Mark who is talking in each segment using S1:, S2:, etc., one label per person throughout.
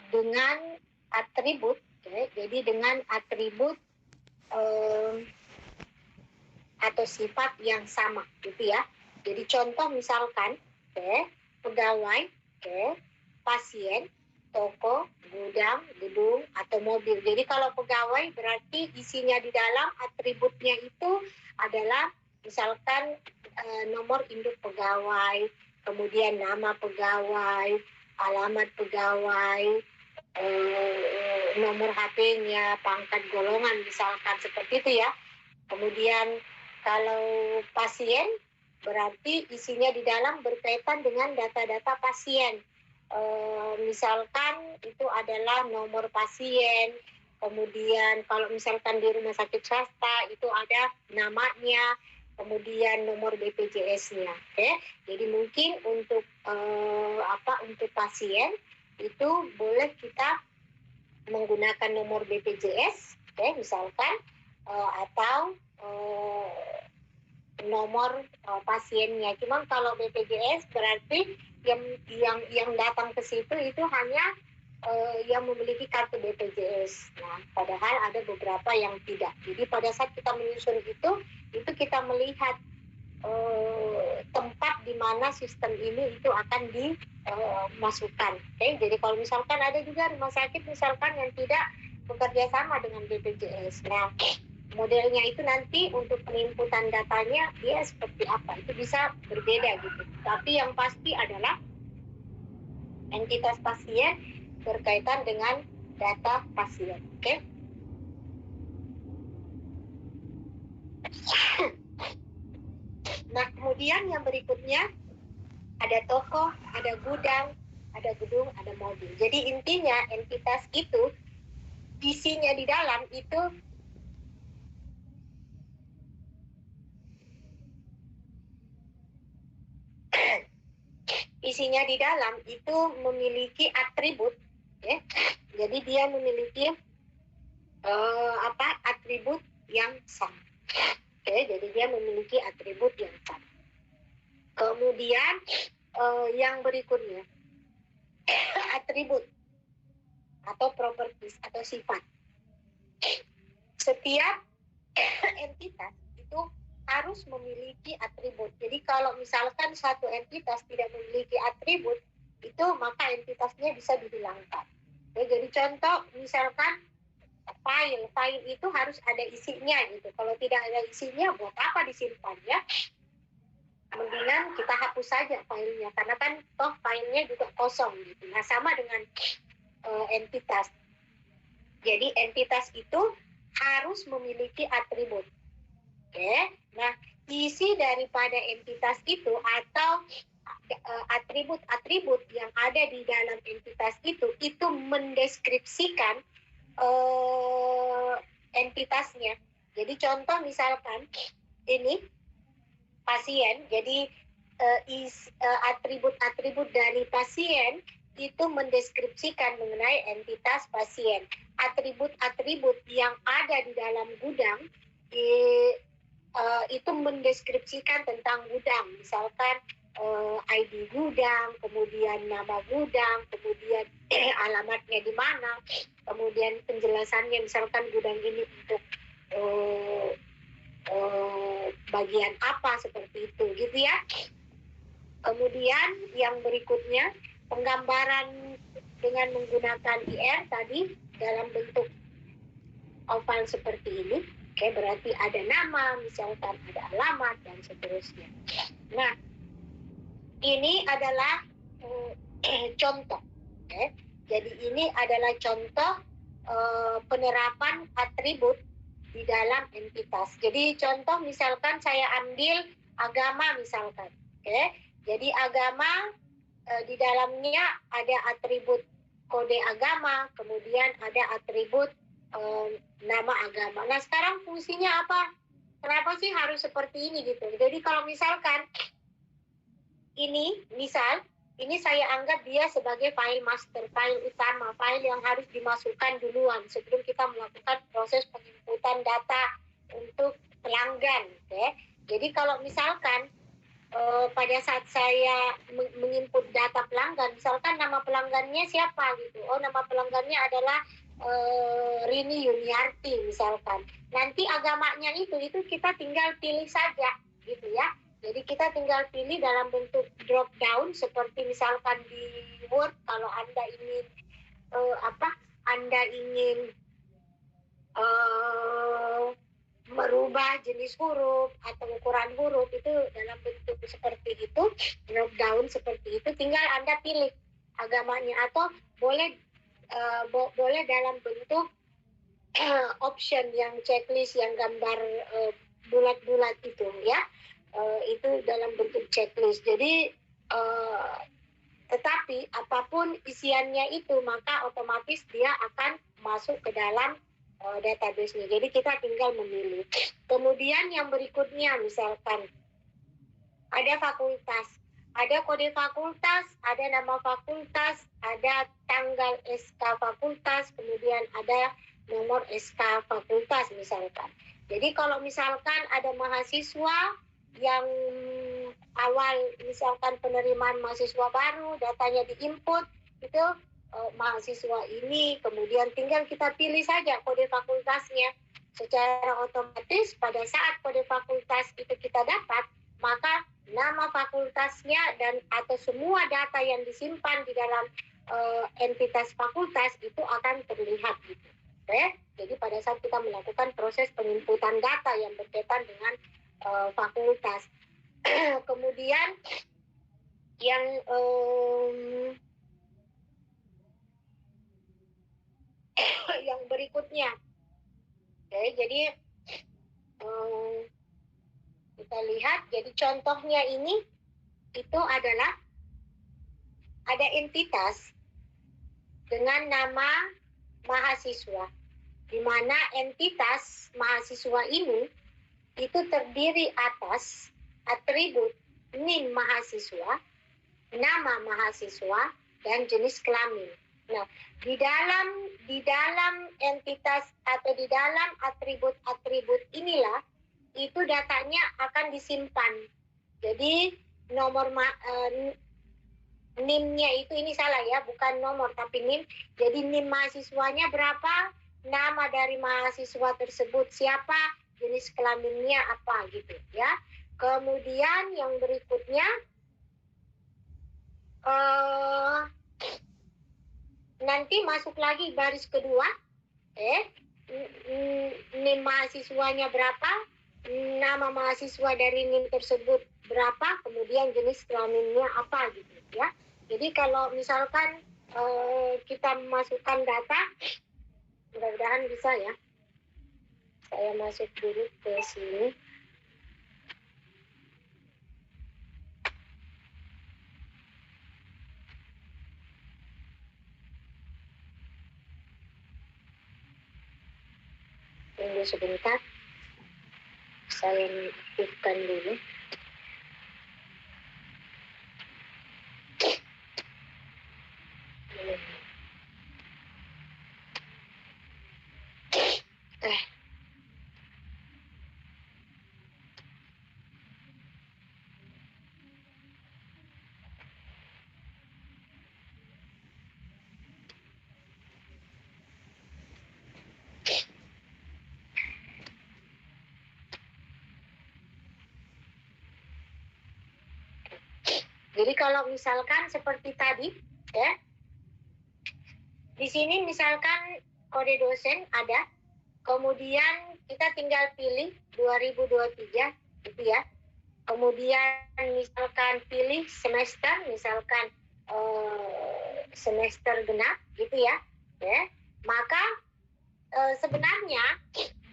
S1: dengan atribut, jadi dengan atribut atau sifat yang sama, gitu ya. Jadi contoh misalkan, pegawai, pasien, toko, gudang, gedung, atau mobil. Jadi kalau pegawai berarti isinya di dalam atributnya itu adalah misalkan nomor induk pegawai, kemudian nama pegawai, alamat pegawai, nomor HP-nya, pangkat, golongan, misalkan seperti itu ya. Kemudian kalau pasien berarti isinya di dalam berkaitan dengan data-data pasien. Misalkan itu adalah nomor pasien, kemudian kalau misalkan di rumah sakit swasta itu ada namanya, kemudian nomor BPJS-nya. Jadi mungkin untuk untuk pasien itu boleh kita menggunakan nomor BPJS, misalkan, atau nomor pasiennya. Cuman kalau BPJS berarti yang datang ke situ itu hanya yang memiliki kartu BPJS. Nah, padahal ada beberapa yang tidak. Jadi pada saat kita menyusun itu kita melihat tempat di mana sistem ini itu akan dimasukkan. Jadi kalau misalkan ada juga rumah sakit misalkan yang tidak bekerja sama dengan BPJS. Nah, modelnya itu nanti untuk penginputan datanya dia seperti apa, itu bisa berbeda gitu. Tapi yang pasti adalah entitas pasien berkaitan dengan data pasien. Nah, kemudian yang berikutnya ada toko, ada gudang, ada gedung, ada mobil. Jadi intinya entitas itu isinya di dalam itu memiliki atribut, ya. Jadi dia memiliki atribut yang sama. Jadi dia memiliki atribut yang sama. Kemudian yang berikutnya atribut atau properties atau sifat. Setiap entitas itu harus memiliki atribut. Jadi kalau misalkan satu entitas tidak memiliki atribut, itu maka entitasnya bisa dihilangkan. Jadi contoh misalkan file itu harus ada isinya gitu. Kalau tidak ada isinya, buat apa disimpan ya? Mendingan kita hapus saja filenya, karena kan toh filenya juga kosong gitu. Nah, sama dengan entitas. Jadi entitas itu harus memiliki atribut. Nah, isi daripada entitas itu atau atribut-atribut yang ada di dalam entitas itu mendeskripsikan entitasnya. Jadi contoh misalkan ini pasien, jadi atribut-atribut dari pasien itu mendeskripsikan mengenai entitas pasien. Atribut-atribut yang ada di dalam gudang itu mendeskripsikan tentang gudang, misalkan ID gudang, kemudian nama gudang, kemudian alamatnya di mana, kemudian penjelasannya misalkan gudang ini untuk bagian apa, seperti itu gitu ya. Kemudian yang berikutnya penggambaran dengan menggunakan IR tadi dalam bentuk oval seperti ini. Berarti ada nama, misalkan ada alamat dan seterusnya. Nah, ini adalah contoh. Jadi ini adalah contoh penerapan atribut di dalam entitas. Jadi contoh misalkan saya ambil agama misalkan. Jadi agama di dalamnya ada atribut kode agama, kemudian ada atribut nama agama. Nah, sekarang fungsinya apa? Kenapa sih harus seperti ini gitu? Jadi kalau misalkan ini, misal ini saya anggap dia sebagai file master, file utama, file yang harus dimasukkan duluan sebelum kita melakukan proses penginputan data untuk pelanggan. Jadi kalau misalkan pada saat saya menginput data pelanggan, misalkan nama pelanggannya siapa gitu, oh nama pelanggannya adalah Rini Yuniarti misalkan. Nanti agamanya itu kita tinggal pilih saja gitu ya. Jadi kita tinggal pilih dalam bentuk drop down seperti misalkan di Word kalau Anda ingin Anda ingin merubah jenis huruf atau ukuran huruf itu dalam bentuk seperti itu, drop down seperti itu, tinggal Anda pilih agamanya atau boleh boleh dalam bentuk option yang checklist yang gambar bulat-bulat itu ya, itu dalam bentuk checklist. Jadi tetapi apapun isiannya itu maka otomatis dia akan masuk ke dalam database-nya. Jadi kita tinggal memilih. Kemudian yang berikutnya misalkan ada fakultas, ada kode fakultas, ada nama fakultas, ada tanggal SK fakultas, kemudian ada nomor SK fakultas misalkan. Jadi kalau misalkan ada mahasiswa yang awal misalkan penerimaan mahasiswa baru, datanya diinput, itu mahasiswa ini, kemudian tinggal kita pilih saja kode fakultasnya. Secara otomatis pada saat kode fakultas itu kita dapat, maka nama fakultasnya dan atau semua data yang disimpan di dalam entitas fakultas itu akan terlihat gitu. Oke? Jadi pada saat kita melakukan proses penginputan data yang berkaitan dengan fakultas. Kemudian yang yang berikutnya, oke, jadi kita lihat, jadi contohnya ini itu adalah ada entitas dengan nama mahasiswa, di mana entitas mahasiswa ini itu terdiri atas atribut NIM mahasiswa, nama mahasiswa, dan jenis kelamin. Nah, di dalam entitas atau di dalam atribut-atribut inilah itu datanya akan disimpan. Jadi nomor NIM-nya itu, ini salah ya, bukan nomor tapi NIM. Jadi NIM mahasiswanya berapa, nama dari mahasiswa tersebut siapa, jenis kelaminnya apa gitu ya. Kemudian yang berikutnya nanti masuk lagi baris kedua, NIM mahasiswanya berapa, nama mahasiswa dari NIM tersebut berapa, kemudian jenis kelaminnya apa gitu ya. Jadi kalau misalkan kita memasukkan data, mudah-mudahan bisa ya. Saya masuk dulu ke sini. Tunggu sebentar, saya aktifkan dulu. Jadi kalau misalkan seperti tadi, ya, di sini misalkan kode dosen ada, kemudian kita tinggal pilih 2023, gitu ya. Kemudian misalkan pilih semester, misalkan semester genap, gitu ya. Maka sebenarnya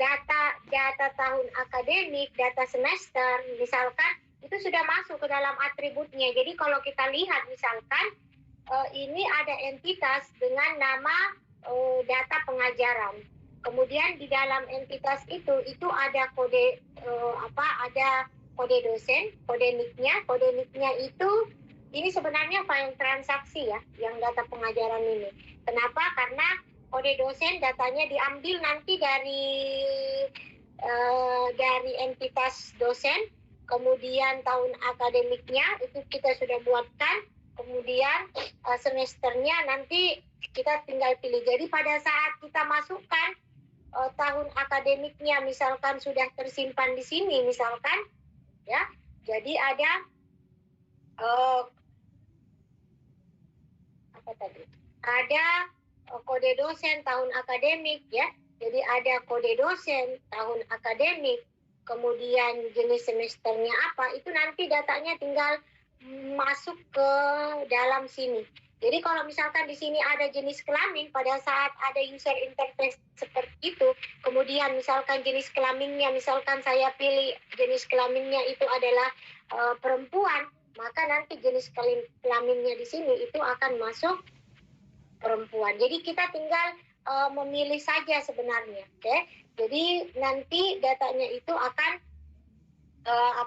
S1: data tahun akademik, data semester, misalkan itu sudah masuk ke dalam atributnya. Jadi kalau kita lihat misalkan ini ada entitas dengan nama data pengajaran. Kemudian di dalam entitas itu ada kode ada kode dosen, kode NIK-nya itu ini sebenarnya file transaksi ya, yang data pengajaran ini. Kenapa? Karena kode dosen datanya diambil nanti dari entitas dosen, kemudian tahun akademiknya itu kita sudah buatkan, kemudian semesternya nanti kita tinggal pilih. Jadi pada saat kita masukkan tahun akademiknya misalkan sudah tersimpan di sini misalkan, ya, jadi ada apa tadi? Ada kode dosen tahun akademik, ya. Jadi ada kode dosen tahun akademik, kemudian jenis semesternya apa, itu nanti datanya tinggal masuk ke dalam sini. Jadi kalau misalkan di sini ada jenis kelamin, pada saat ada user interface seperti itu, kemudian misalkan jenis kelaminnya, misalkan saya pilih jenis kelaminnya itu adalah perempuan, maka nanti jenis kelaminnya di sini itu akan masuk perempuan. Jadi kita tinggal memilih saja sebenarnya, oke? Jadi nanti datanya itu akan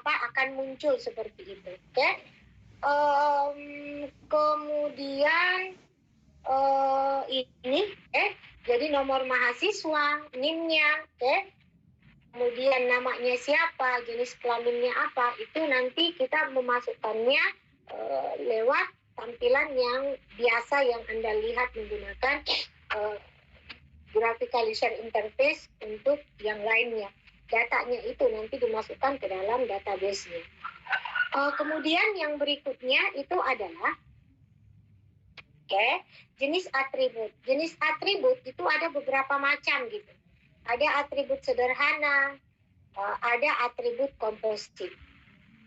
S1: akan muncul seperti itu, oke? Kemudian ini, jadi nomor mahasiswa, NIM-nya, kemudian namanya siapa, jenis kelaminnya apa, itu nanti kita memasukkannya lewat tampilan yang biasa yang Anda lihat menggunakan graphical user interface untuk yang lainnya. Datanya itu nanti dimasukkan ke dalam database-nya. Kemudian yang berikutnya itu adalah jenis atribut. Jenis atribut itu ada beberapa macam gitu. Ada atribut sederhana, ada atribut komposit.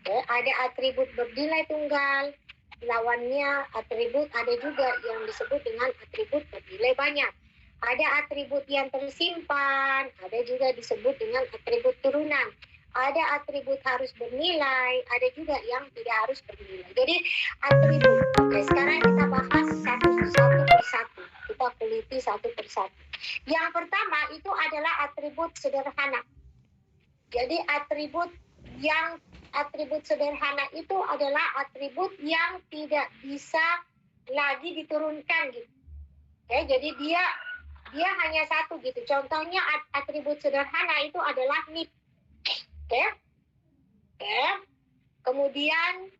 S1: Ada atribut bernilai tunggal, lawannya atribut ada juga yang disebut dengan atribut bernilai banyak. Ada atribut yang tersimpan, ada juga disebut dengan atribut turunan. Ada atribut harus bernilai, ada juga yang tidak harus bernilai. Jadi atribut. Oke, sekarang kita bahas satu persatu. Kita teliti satu persatu. Yang pertama itu adalah atribut sederhana. Jadi atribut sederhana itu adalah atribut yang tidak bisa lagi diturunkan gitu. Oke, jadi dia hanya satu gitu. Contohnya atribut sederhana itu adalah NIP. Oke. Kemudian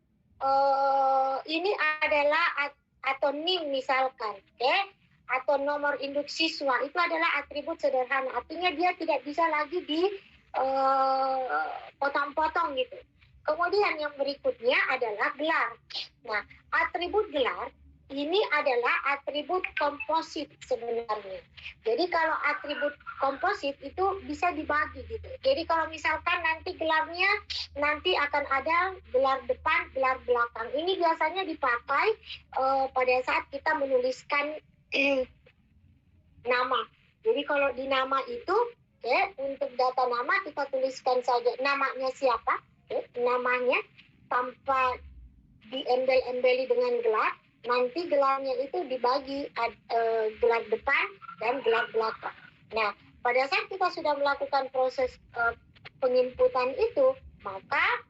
S1: ini adalah atau NIM misalkan, atau nomor induk siswa, itu adalah atribut sederhana. Artinya dia tidak bisa lagi potong-potong gitu. Kemudian yang berikutnya adalah gelar. Nah, atribut gelar ini adalah atribut komposit sebenarnya. Jadi kalau atribut komposit itu bisa dibagi gitu. Jadi kalau misalkan nanti gelarnya nanti akan ada gelar depan, gelar belakang. Ini biasanya dipakai pada saat kita menuliskan nama. Jadi kalau di nama itu, untuk data nama kita tuliskan saja namanya siapa, namanya tanpa diembel-embeli dengan gelar. Nanti gelarnya itu dibagi gelar depan dan gelar belakang. Nah, pada saat kita sudah melakukan proses penginputan itu, maka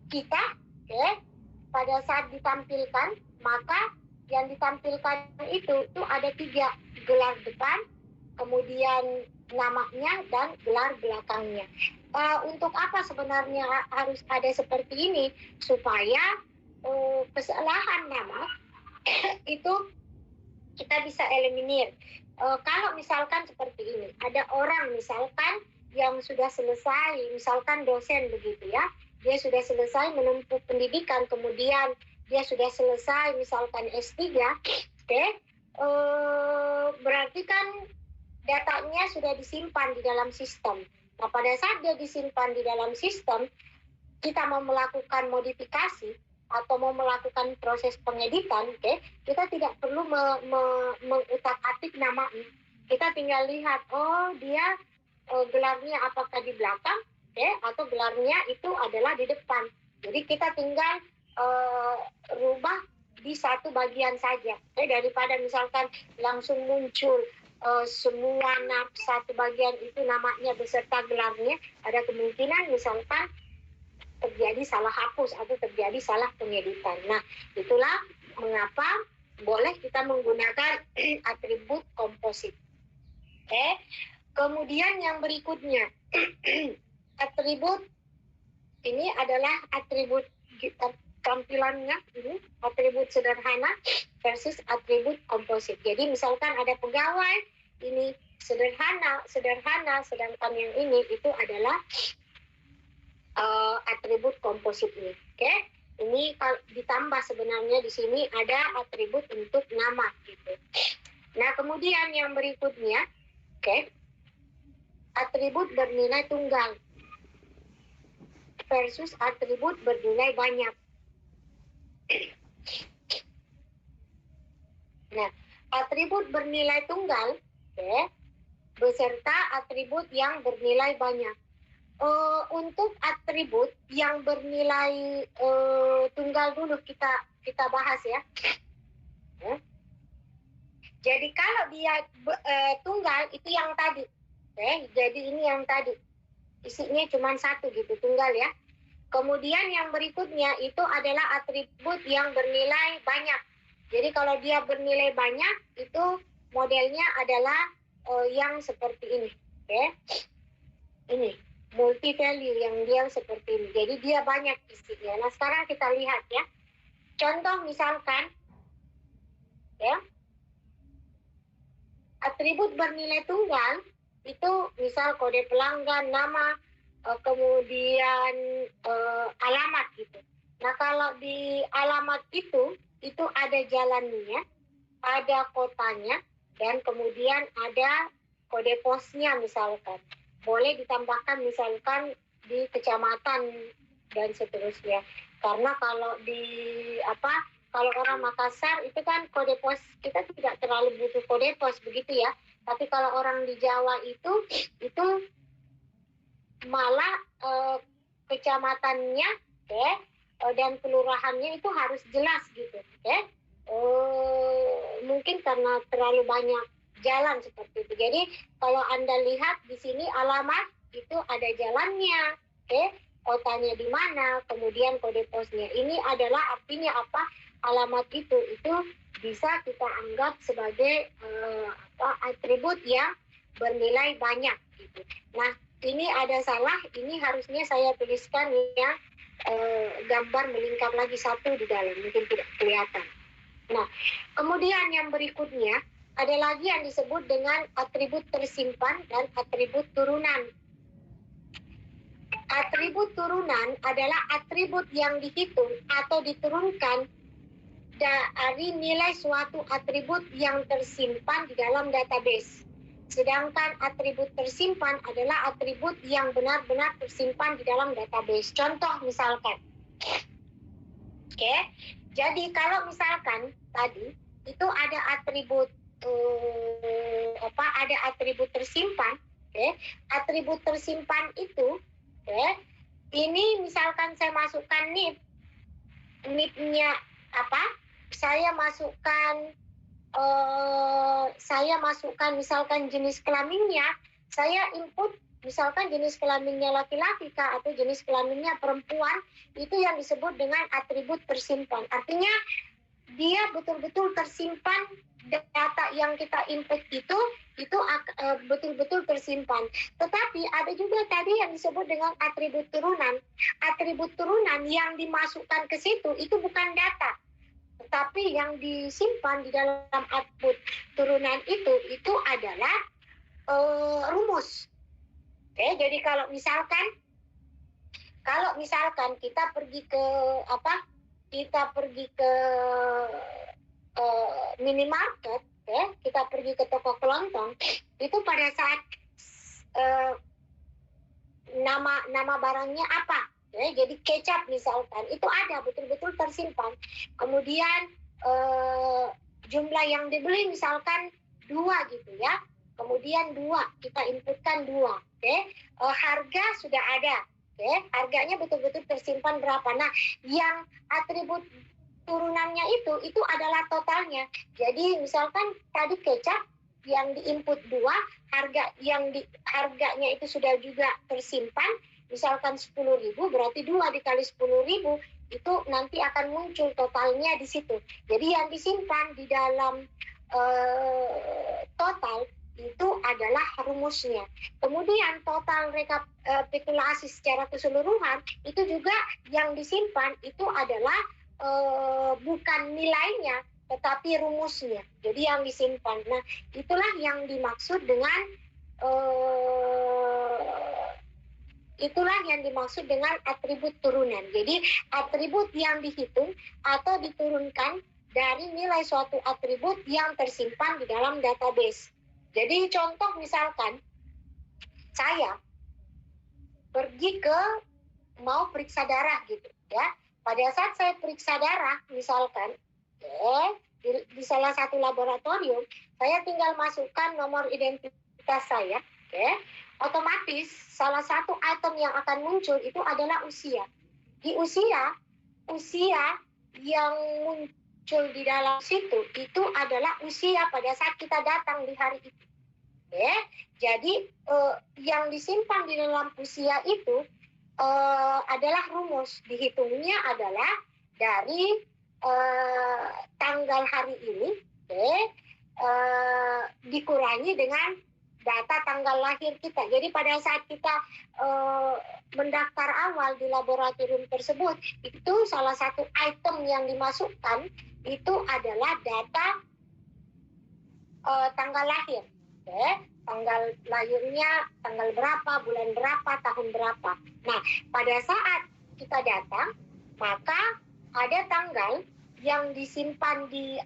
S1: kita pada saat ditampilkan, maka yang ditampilkan itu ada 3, gelar depan, kemudian namanya, dan gelar belakangnya. Untuk apa sebenarnya harus ada seperti ini? Supaya kesalahan nama itu kita bisa eliminir. Kalau misalkan seperti ini, ada orang misalkan yang sudah selesai, misalkan dosen begitu ya, dia sudah selesai menempuh pendidikan, kemudian dia sudah selesai misalkan S3, berarti kan datanya sudah disimpan di dalam sistem. Nah, pada saat dia disimpan di dalam sistem, kita mau melakukan modifikasi atau mau melakukan proses pengeditan, kita tidak perlu mengutak-atik namanya. Kita tinggal lihat, oh dia gelarnya apakah di belakang, atau gelarnya itu adalah di depan. Jadi kita tinggal rubah di satu bagian saja, daripada misalkan langsung muncul semua satu bagian itu namanya beserta gelarnya, ada kemungkinan misalkan terjadi salah hapus atau terjadi salah pengeditan. Nah, itulah mengapa boleh kita menggunakan atribut komposit. Kemudian yang berikutnya, atribut ini adalah atribut tampilannya, ini atribut sederhana versus atribut komposit. Jadi misalkan ada pegawai, ini sederhana, sedangkan yang ini itu adalah atribut komposit ini. Oke, ini ditambah sebenarnya di sini ada atribut untuk nama gitu. Nah, kemudian yang berikutnya, atribut bernilai tunggal versus atribut bernilai banyak. Nah, atribut bernilai tunggal beserta atribut yang bernilai banyak. Untuk atribut yang bernilai tunggal dulu kita bahas ya. Jadi kalau dia tunggal itu yang tadi, jadi ini yang tadi isinya cuma satu gitu, tunggal ya. Kemudian yang berikutnya itu adalah atribut yang bernilai banyak. Jadi kalau dia bernilai banyak itu modelnya adalah yang seperti ini, ini multi value yang dia seperti ini. Jadi dia banyak isinya. Nah, sekarang kita lihat ya. Contoh misalkan ya, atribut bernilai tunggal itu misal kode pelanggan, nama, kemudian alamat gitu. Nah, kalau di alamat itu ada jalannya, ada kotanya, dan kemudian ada kode posnya misalkan. Boleh ditambahkan misalkan di kecamatan dan seterusnya. Karena kalau kalau orang Makassar itu kan kode pos kita tidak terlalu butuh kode pos begitu ya. Tapi kalau orang di Jawa itu malah kecamatannya dan kelurahannya itu harus jelas gitu. Mungkin karena terlalu banyak jalan seperti itu. Jadi kalau Anda lihat di sini alamat itu ada jalannya, kotanya di mana, kemudian kode posnya. Ini adalah artinya apa? Alamat itu bisa kita anggap sebagai atribut yang bernilai banyak gitu. Nah, ini ada salah, ini harusnya saya tuliskan ya gambar melingkar lagi satu di dalam, mungkin tidak kelihatan. Nah, kemudian yang berikutnya ada lagi yang disebut dengan atribut tersimpan dan atribut turunan. Atribut turunan adalah atribut yang dihitung atau diturunkan dari nilai suatu atribut yang tersimpan di dalam database. Sedangkan atribut tersimpan adalah atribut yang benar-benar tersimpan di dalam database. Contoh misalkan. Jadi kalau misalkan tadi itu ada atribut ada atribut tersimpan, atribut tersimpan itu, ini misalkan saya masukkan NIP-nya apa? Saya masukkan misalkan jenis kelaminnya, saya input misalkan jenis kelaminnya laki-laki atau jenis kelaminnya perempuan, itu yang disebut dengan atribut tersimpan. Artinya dia betul-betul tersimpan, data yang kita input itu betul-betul tersimpan. Tetapi ada juga tadi yang disebut dengan atribut turunan. Atribut turunan yang dimasukkan ke situ itu bukan data, tetapi yang disimpan di dalam atribut turunan itu adalah rumus. Jadi kalau misalkan kita pergi ke minimarket, kita pergi ke toko kelontong, itu pada saat nama barangnya apa, jadi kecap misalkan, itu ada betul-betul tersimpan. Kemudian jumlah yang dibeli misalkan 2 gitu ya, kemudian 2 kita inputkan 2, harga sudah ada, harganya betul-betul tersimpan berapa. Nah, yang atribut turunannya itu adalah totalnya. Jadi misalkan tadi kecap yang diinput 2, harganya itu sudah juga tersimpan, misalkan 10.000, berarti 2 dikali 10.000 itu nanti akan muncul totalnya di situ. Jadi yang disimpan di dalam total itu adalah rumusnya. Kemudian total rekapitulasi secara keseluruhan itu juga yang disimpan itu adalah bukan nilainya tetapi rumusnya. Jadi yang disimpan. Nah, itulah yang dimaksud dengan atribut turunan. Jadi atribut yang dihitung atau diturunkan dari nilai suatu atribut yang tersimpan di dalam database. Jadi contoh misalkan saya pergi mau periksa darah gitu ya. Pada saat saya periksa darah misalkan di salah satu laboratorium, saya tinggal masukkan nomor identitas saya, otomatis salah satu item yang akan muncul itu adalah usia. Di usia yang muncul di dalam situ itu adalah usia pada saat kita datang di hari itu. Jadi yang disimpan di dalam usia itu adalah rumus, dihitungnya adalah dari tanggal hari ini dikurangi dengan data tanggal lahir kita. Jadi pada saat kita mendaftar awal di laboratorium tersebut, itu salah satu item yang dimasukkan itu adalah data tanggal lahir. Tanggal lahirnya tanggal berapa, bulan berapa, tahun berapa. Nah, pada saat kita datang, maka ada tanggal yang disimpan di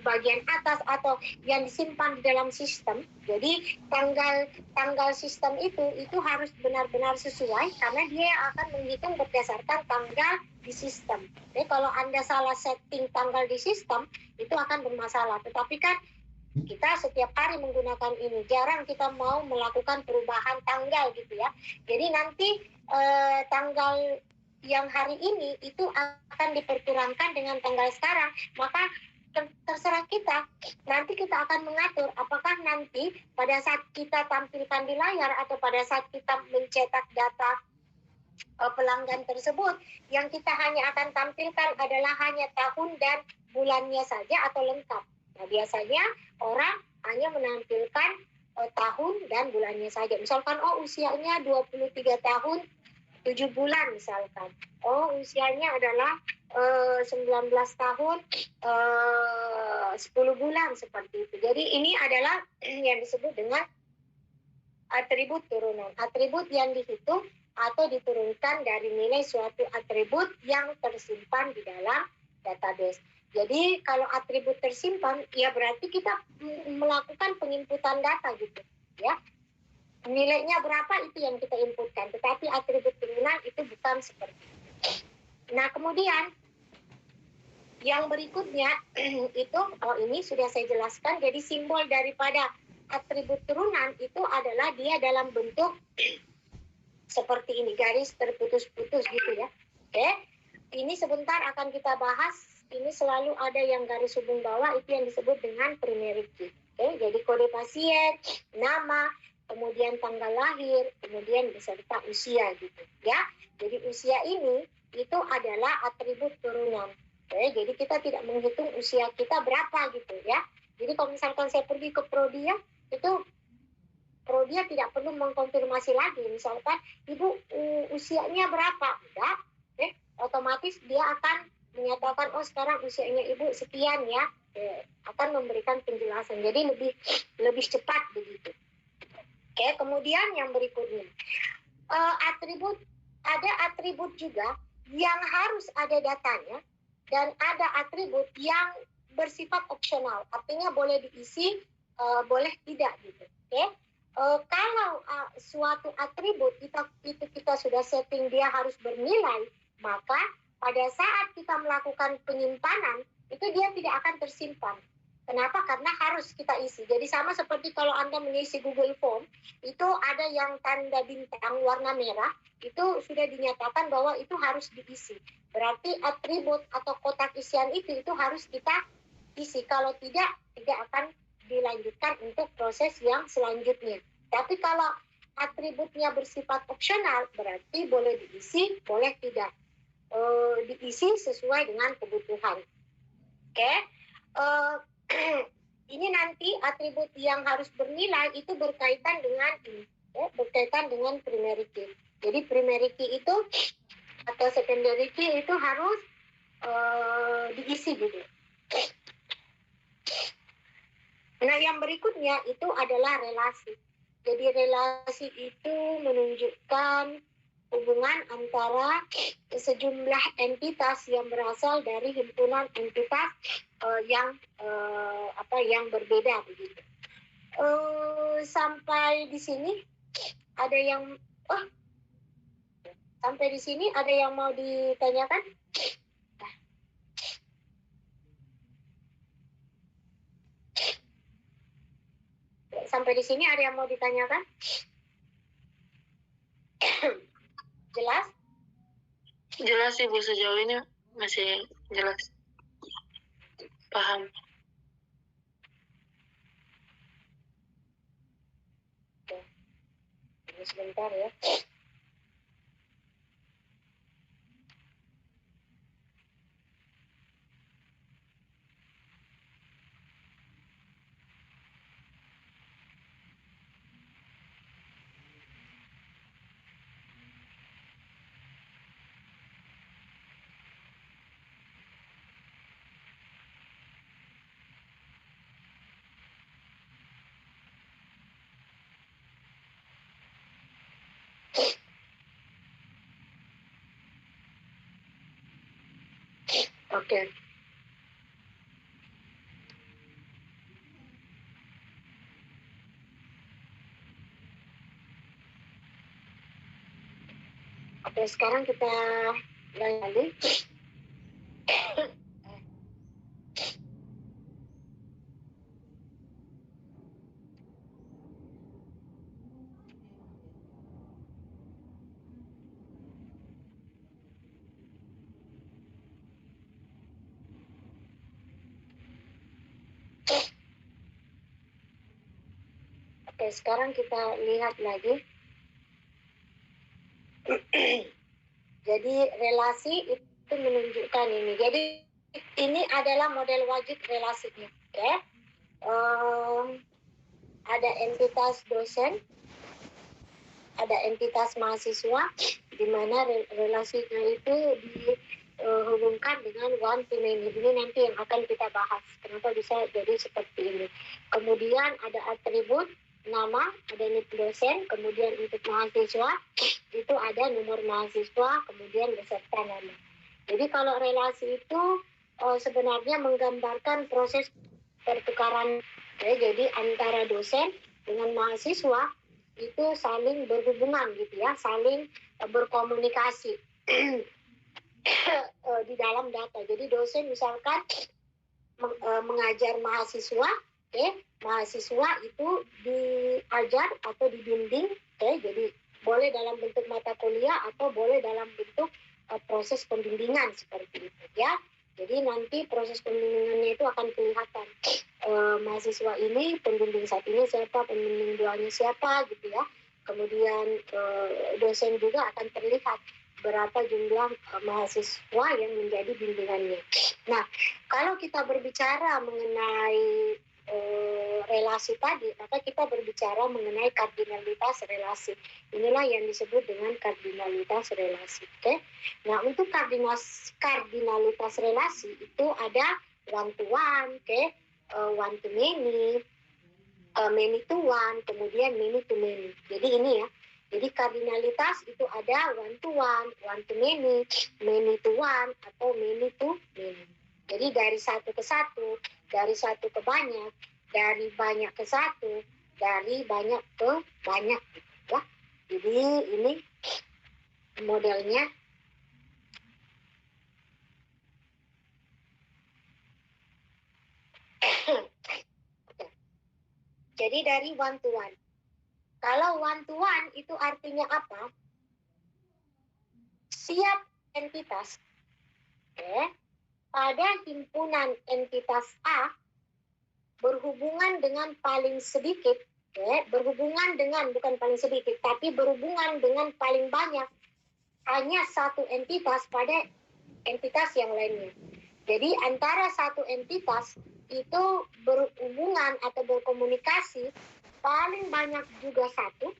S1: bagian atas atau yang disimpan di dalam sistem. Jadi tanggal sistem itu harus benar-benar sesuai karena dia akan menghitung berdasarkan tanggal di sistem. Jadi kalau Anda salah setting tanggal di sistem itu akan bermasalah. Tetapi kan kita setiap hari menggunakan ini, jarang kita mau melakukan perubahan tanggal gitu ya. Jadi nanti tanggal yang hari ini itu akan diperkirakan dengan tanggal sekarang, maka terserah kita. Nanti kita akan mengatur apakah nanti pada saat kita tampilkan di layar atau pada saat kita mencetak data pelanggan tersebut, yang kita hanya akan tampilkan adalah hanya tahun dan bulannya saja atau lengkap. Nah, biasanya orang hanya menampilkan tahun dan bulannya saja. Misalkan, usianya 23 tahun, 7 bulan misalkan. Usianya adalah 19 tahun, 10 bulan seperti itu. Jadi ini adalah yang disebut dengan atribut turunan. Atribut yang dihitung atau diturunkan dari nilai suatu atribut yang tersimpan di dalam database. Jadi kalau atribut tersimpan, ya berarti kita melakukan penginputan data gitu, ya. Nilainya berapa itu yang kita inputkan, tetapi atribut turunan itu bukan seperti itu. Nah, kemudian yang berikutnya itu, ini sudah saya jelaskan, jadi simbol daripada atribut turunan itu adalah dia dalam bentuk seperti ini, garis terputus-putus gitu ya. Oke, ini sebentar akan kita bahas. Ini selalu ada yang garis hubung bawah, itu yang disebut dengan primary key. Oke, jadi kode pasien, nama, kemudian tanggal lahir, kemudian beserta usia gitu ya. Jadi usia ini itu adalah atribut turunan. Oke, jadi kita tidak menghitung usia kita berapa gitu ya. Jadi kalau misalkan saya pergi ke Prodia, itu Prodia tidak perlu mengkonfirmasi lagi. Misalkan ibu usianya berapa, enggak, otomatis dia akan menyatakan sekarang usianya ibu sekian ya, akan memberikan penjelasan. Jadi lebih cepat begitu. Oke, kemudian yang berikutnya ada atribut juga yang harus ada datanya dan ada atribut yang bersifat opsional, artinya boleh diisi, boleh tidak gitu. Oke, kalau suatu atribut itu kita sudah setting dia harus bernilai, maka pada saat kita melakukan penyimpanan itu dia tidak akan tersimpan. Kenapa? Karena harus kita isi. Jadi sama seperti kalau Anda mengisi Google Form, itu ada yang tanda bintang warna merah, itu sudah dinyatakan bahwa itu harus diisi. Berarti atribut atau kotak isian itu harus kita isi. Kalau tidak akan dilanjutkan untuk proses yang selanjutnya. Tapi kalau atributnya bersifat opsional, berarti boleh diisi, boleh tidak. Diisi sesuai dengan kebutuhan. Oke. ini nanti atribut yang harus bernilai itu berkaitan dengan ini, ya, berkaitan dengan primary key. Jadi primary key itu atau secondary key itu harus diisi gitu. Nah, yang berikutnya itu adalah relasi. Jadi relasi itu menunjukkan hubungan antara sejumlah entitas yang berasal dari himpunan entitas yang berbeda begitu. Sampai di sini ada yang sampai di sini ada yang mau ditanyakan? Sampai di sini ada yang mau ditanyakan? Jelas?
S2: Jelas Ibu, sejauh ini masih jelas. Paham.
S1: Oke. Sebentar ya. Oke. Oke, sekarang kita mulai lagi. Oke, sekarang kita lihat lagi. Jadi relasi itu menunjukkan ini. Jadi ini adalah model wajib relasinya. Oke. Ada entitas dosen, ada entitas mahasiswa, di mana relasinya itu dihubungkan dengan one to many. Ini nanti yang akan kita bahas. Kenapa bisa jadi seperti ini. Kemudian ada atribut nama, ada nik dosen, kemudian untuk mahasiswa itu ada nomor mahasiswa, kemudian beserta nama. Jadi kalau relasi itu sebenarnya menggambarkan proses pertukaran, ya, jadi antara dosen dengan mahasiswa itu saling berhubungan gitu ya, saling berkomunikasi di dalam data. Jadi dosen misalkan mengajar mahasiswa, mahasiswa itu diajar atau dibimbing, jadi boleh dalam bentuk mata kuliah atau boleh dalam bentuk proses pembimbingan seperti itu ya. Jadi nanti proses pembimbingannya itu akan kelihatan mahasiswa ini pembimbing satunya siapa, pembimbing duanya siapa gitu ya. Kemudian dosen juga akan terlihat berapa jumlah mahasiswa yang menjadi bimbingannya. Nah, kalau kita berbicara mengenai relasi tadi, maka kita berbicara mengenai kardinalitas relasi. Inilah yang disebut dengan kardinalitas relasi. Okay? Nah, untuk kardinalitas relasi itu ada one to one, one to many, many to one, kemudian many to many. Jadi ini ya. Jadi kardinalitas itu ada one to many to one, atau many to many. Jadi dari satu ke satu, dari satu ke banyak, dari banyak ke satu, dari banyak ke banyak. Ya. Jadi ini modelnya. Jadi dari one to one. Kalau one to one itu artinya apa? Setiap entitas pada himpunan entitas A berhubungan dengan paling sedikit, berhubungan dengan bukan paling sedikit, tapi berhubungan dengan paling banyak hanya satu entitas pada entitas yang lainnya. Jadi antara satu entitas itu berhubungan atau berkomunikasi paling banyak juga satu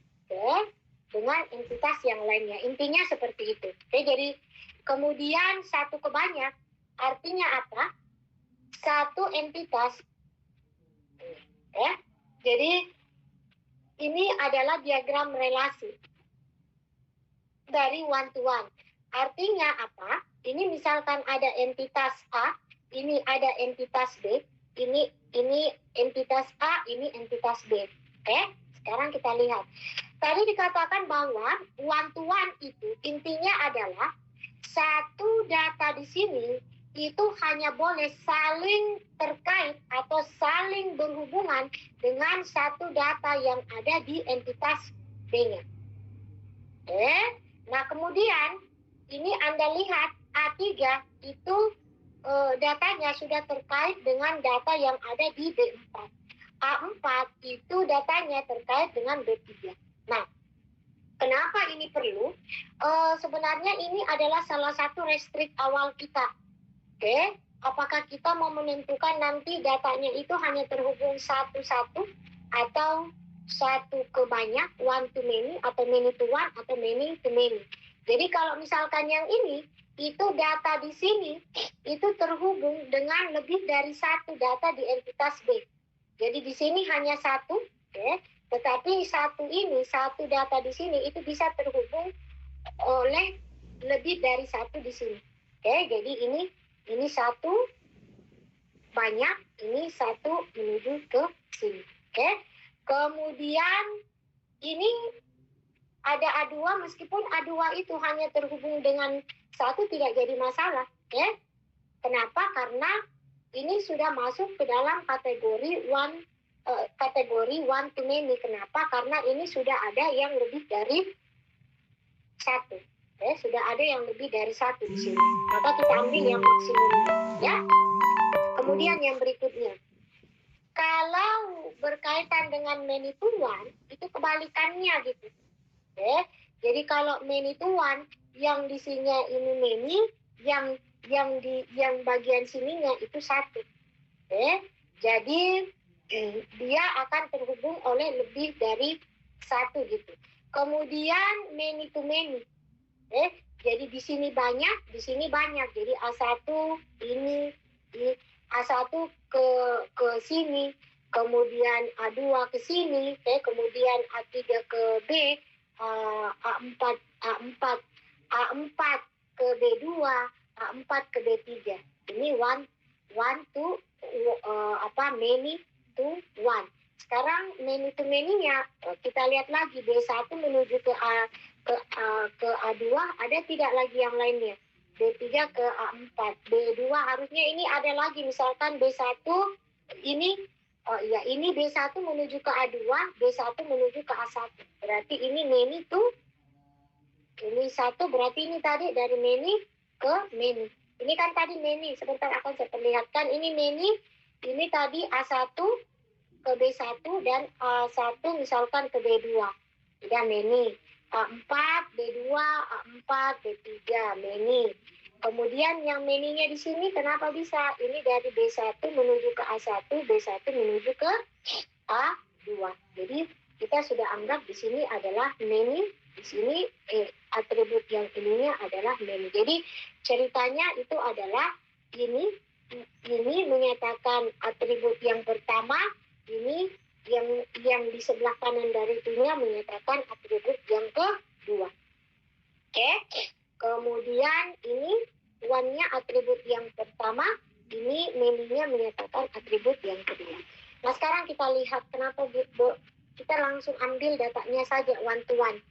S1: dengan entitas yang lainnya. Intinya seperti itu. Jadi kemudian satu ke banyak artinya apa? Satu entitas. Jadi ini adalah diagram relasi dari one to one. Artinya apa? Ini misalkan ada entitas A, ini ada entitas B, ini entitas A, ini entitas B. Sekarang kita lihat. Tadi dikatakan bahwa one to one itu intinya adalah satu data di sini itu hanya boleh saling terkait atau saling berhubungan dengan satu data yang ada di entitas B-nya. Nah kemudian ini Anda lihat A3 itu datanya sudah terkait dengan data yang ada di B4. A4 itu datanya terkait dengan B3. Nah, kenapa ini perlu? Sebenarnya ini adalah salah satu restrik awal kita. Apakah kita mau menentukan nanti datanya itu hanya terhubung satu-satu atau satu ke banyak, one to many, atau many to one, atau many to many. Jadi kalau misalkan yang ini, itu data di sini, itu terhubung dengan lebih dari satu data di entitas B. Jadi di sini hanya satu, tetapi satu data di sini itu bisa terhubung oleh lebih dari satu di sini. Jadi ini satu banyak, ini satu menuju ke sini. Kemudian ini ada A2, meskipun A2 itu hanya terhubung dengan satu tidak jadi masalah. Kenapa? Karena ini sudah masuk ke dalam kategori one to many. Kenapa? Karena ini sudah ada yang lebih dari satu. Sudah ada yang lebih dari satu di sini. Maka kita ambil yang maksimum. Ya. Kemudian yang berikutnya. Kalau berkaitan dengan many to one, itu kebalikannya gitu. Jadi kalau many to one, yang di sininya ini many, yang bagian sininya itu satu. Jadi dia akan terhubung oleh lebih dari satu gitu. Kemudian many to many. Jadi di sini banyak, di sini banyak. Jadi A1 ini A1 ke sini, kemudian A2 ke sini, kemudian A3 ke B, A4 ke B2, A4 ke B3. Ini one to many to one. Sekarang many to many-nya kita lihat lagi B1 menuju ke A2 ada tidak lagi yang lainnya. B3 ke A4, B2 harusnya ini ada lagi, misalkan B1 ini ini B1 menuju ke A2, B1 menuju ke A1. Berarti ini many to ini satu, berarti ini tadi dari many ke many. Ini kan tadi many, sebentar akan saya perlihatkan. Ini many, ini tadi A1 ke B1 dan A1 misalkan ke B2. Tidak many. A4, B2, A4, B3, many. Kemudian yang many-nya di sini kenapa bisa? Ini dari B1 menuju ke A1, B1 menuju ke A2. Jadi kita sudah anggap di sini adalah many, di sini atribut yang ininya adalah many. Jadi ceritanya itu adalah ini menyatakan atribut yang pertama, ini yang di sebelah kanan dari itunya menyatakan atribut yang kedua. Kemudian ini one-nya atribut yang pertama, ini many-nya menyatakan atribut yang kedua. Nah sekarang kita lihat kenapa kita langsung ambil datanya saja one to one.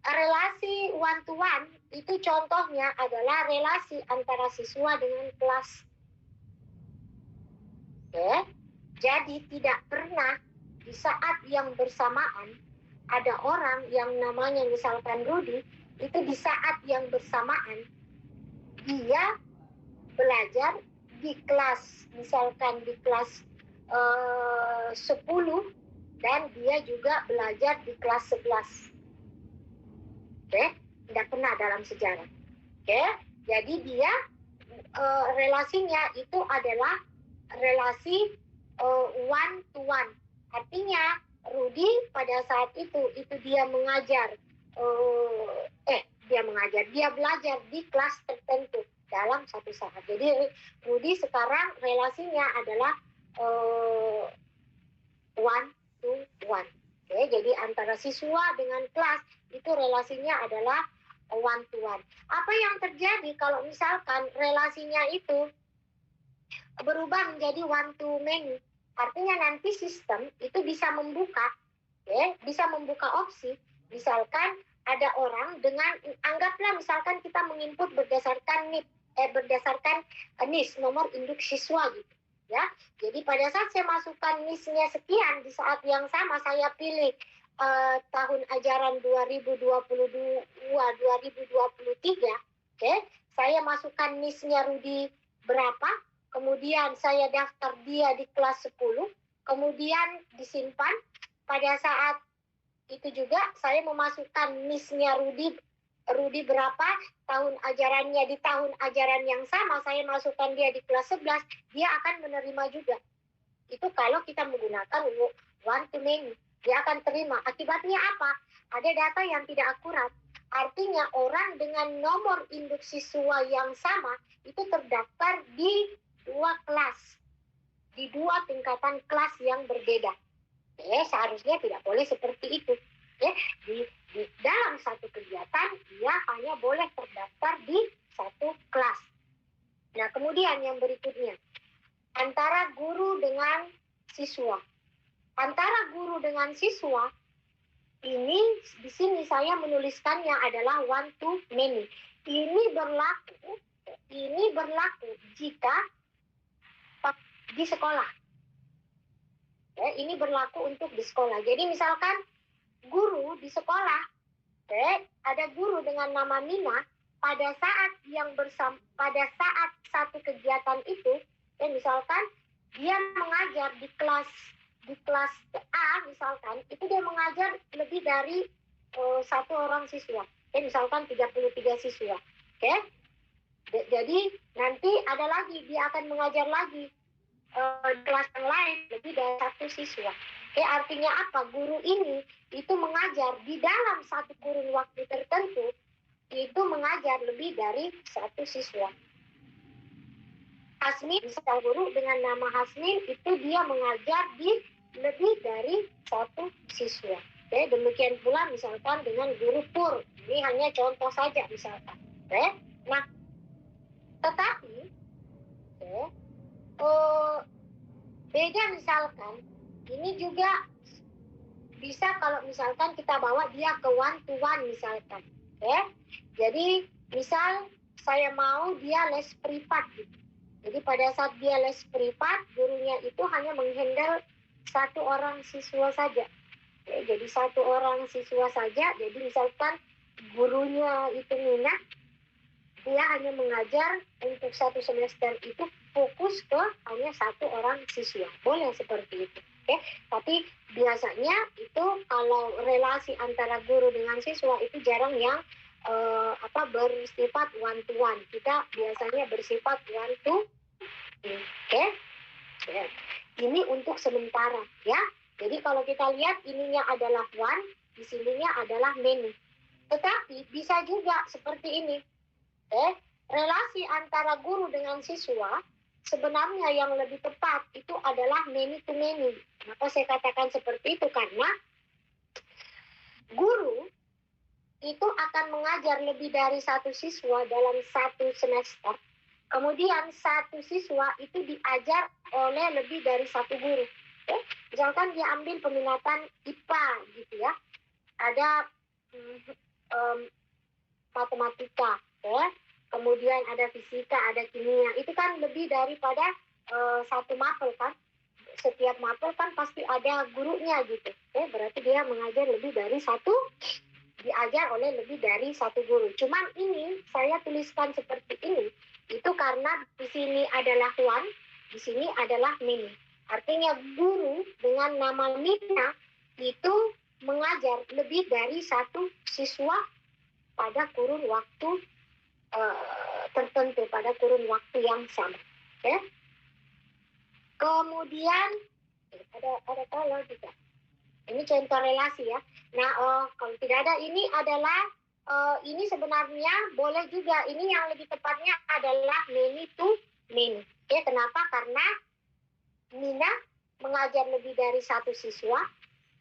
S1: Relasi one to one itu contohnya adalah relasi antara siswa dengan kelas. Jadi tidak pernah di saat yang bersamaan ada orang yang namanya misalkan Rudy, itu di saat yang bersamaan dia belajar di kelas, misalkan di kelas 10 dan dia juga belajar di kelas 11. Tidak pernah dalam sejarah. Oke, jadi dia relasinya itu adalah relasi one to one. Artinya Rudi pada saat itu dia mengajar, dia belajar di kelas tertentu dalam satu saat. Jadi Rudi sekarang relasinya adalah one to one. Oke, jadi antara siswa dengan kelas itu relasinya adalah one to one. Apa yang terjadi kalau misalkan relasinya itu berubah menjadi one to many? Artinya nanti sistem itu bisa membuka, bisa membuka opsi. Misalkan ada orang dengan, anggaplah misalkan kita menginput berdasarkan berdasarkan NIS, nomor induk siswa gitu. Ya, jadi pada saat saya masukkan NIS-nya sekian, di saat yang sama saya pilih tahun ajaran 2022-2023, saya masukkan NIS-nya Rudi berapa, kemudian saya daftar dia di kelas 10, kemudian disimpan. Pada saat itu juga saya memasukkan NIS-nya Rudi berapa, tahun ajarannya di tahun ajaran yang sama, saya masukkan dia di kelas 11, dia akan menerima juga. Itu kalau kita menggunakan one to many, dia akan terima. Akibatnya apa? Ada data yang tidak akurat. Artinya orang dengan nomor induk siswa yang sama itu terdaftar di dua kelas, di dua tingkatan kelas yang berbeda. Seharusnya tidak boleh seperti itu. Di dalam satu kegiatan dia hanya boleh terdaftar di satu kelas. Nah, kemudian yang berikutnya, antara guru dengan siswa. Antara guru dengan siswa ini di sini saya menuliskannya adalah one to many. Ini berlaku jika di sekolah. Ini berlaku untuk di sekolah. Jadi misalkan guru di sekolah, ada guru dengan nama Mina, pada saat satu kegiatan itu, misalkan dia mengajar di kelas A, misalkan itu dia mengajar lebih dari satu orang siswa, misalkan 33 siswa. Jadi nanti ada lagi, dia akan mengajar lagi kelas yang lain lebih dari satu siswa. Artinya apa? Guru ini itu mengajar di dalam satu kurun waktu tertentu, itu mengajar lebih dari satu siswa. Hasmin, misal guru dengan nama Hasmin itu dia mengajar di lebih dari satu siswa. Demikian pula misalkan dengan guru Pur. Ini hanya contoh saja misalkan. Nah, tetapi beda misalkan, ini juga bisa kalau misalkan kita bawa dia ke one to one misalkan. Jadi misal saya mau dia les privat gitu. Jadi pada saat dia les privat, gurunya itu hanya menghandle satu orang siswa saja. Jadi satu orang siswa saja. Jadi misalkan gurunya itu Mina, dia hanya mengajar untuk satu semester itu fokus ke hanya satu orang siswa. Boleh seperti itu. Tapi biasanya itu kalau relasi antara guru dengan siswa itu jarang yang bersifat one to one. Kita biasanya bersifat one to ini untuk sementara ya. Jadi kalau kita lihat ininya adalah one, di sininya adalah many. Tetapi bisa juga seperti ini. Relasi antara guru dengan siswa sebenarnya yang lebih tepat itu adalah many to many. Kenapa saya katakan seperti itu? Karena guru itu akan mengajar lebih dari satu siswa dalam satu semester. Kemudian satu siswa itu diajar oleh lebih dari satu guru. Misalkan dia ambil peminatan IPA gitu ya. Ada matematika, kemudian ada fisika, ada kimia. Itu kan lebih daripada satu mapel kan. Setiap mapel kan pasti ada gurunya gitu. Berarti dia mengajar lebih dari satu, diajar oleh lebih dari satu guru. Cuman ini saya tuliskan seperti ini, itu karena di sini adalah one, di sini adalah many. Artinya guru dengan nama Mina itu mengajar lebih dari satu siswa pada kurun waktu tertentu pada kurun waktu yang sama. Ya. Kemudian ada kalau juga. Ini contoh relasi ya. Nah, kalau tidak ada ini adalah ini sebenarnya boleh juga. Ini yang lebih tepatnya adalah many to many. Oke, kenapa? Karena Nina mengajar lebih dari satu siswa,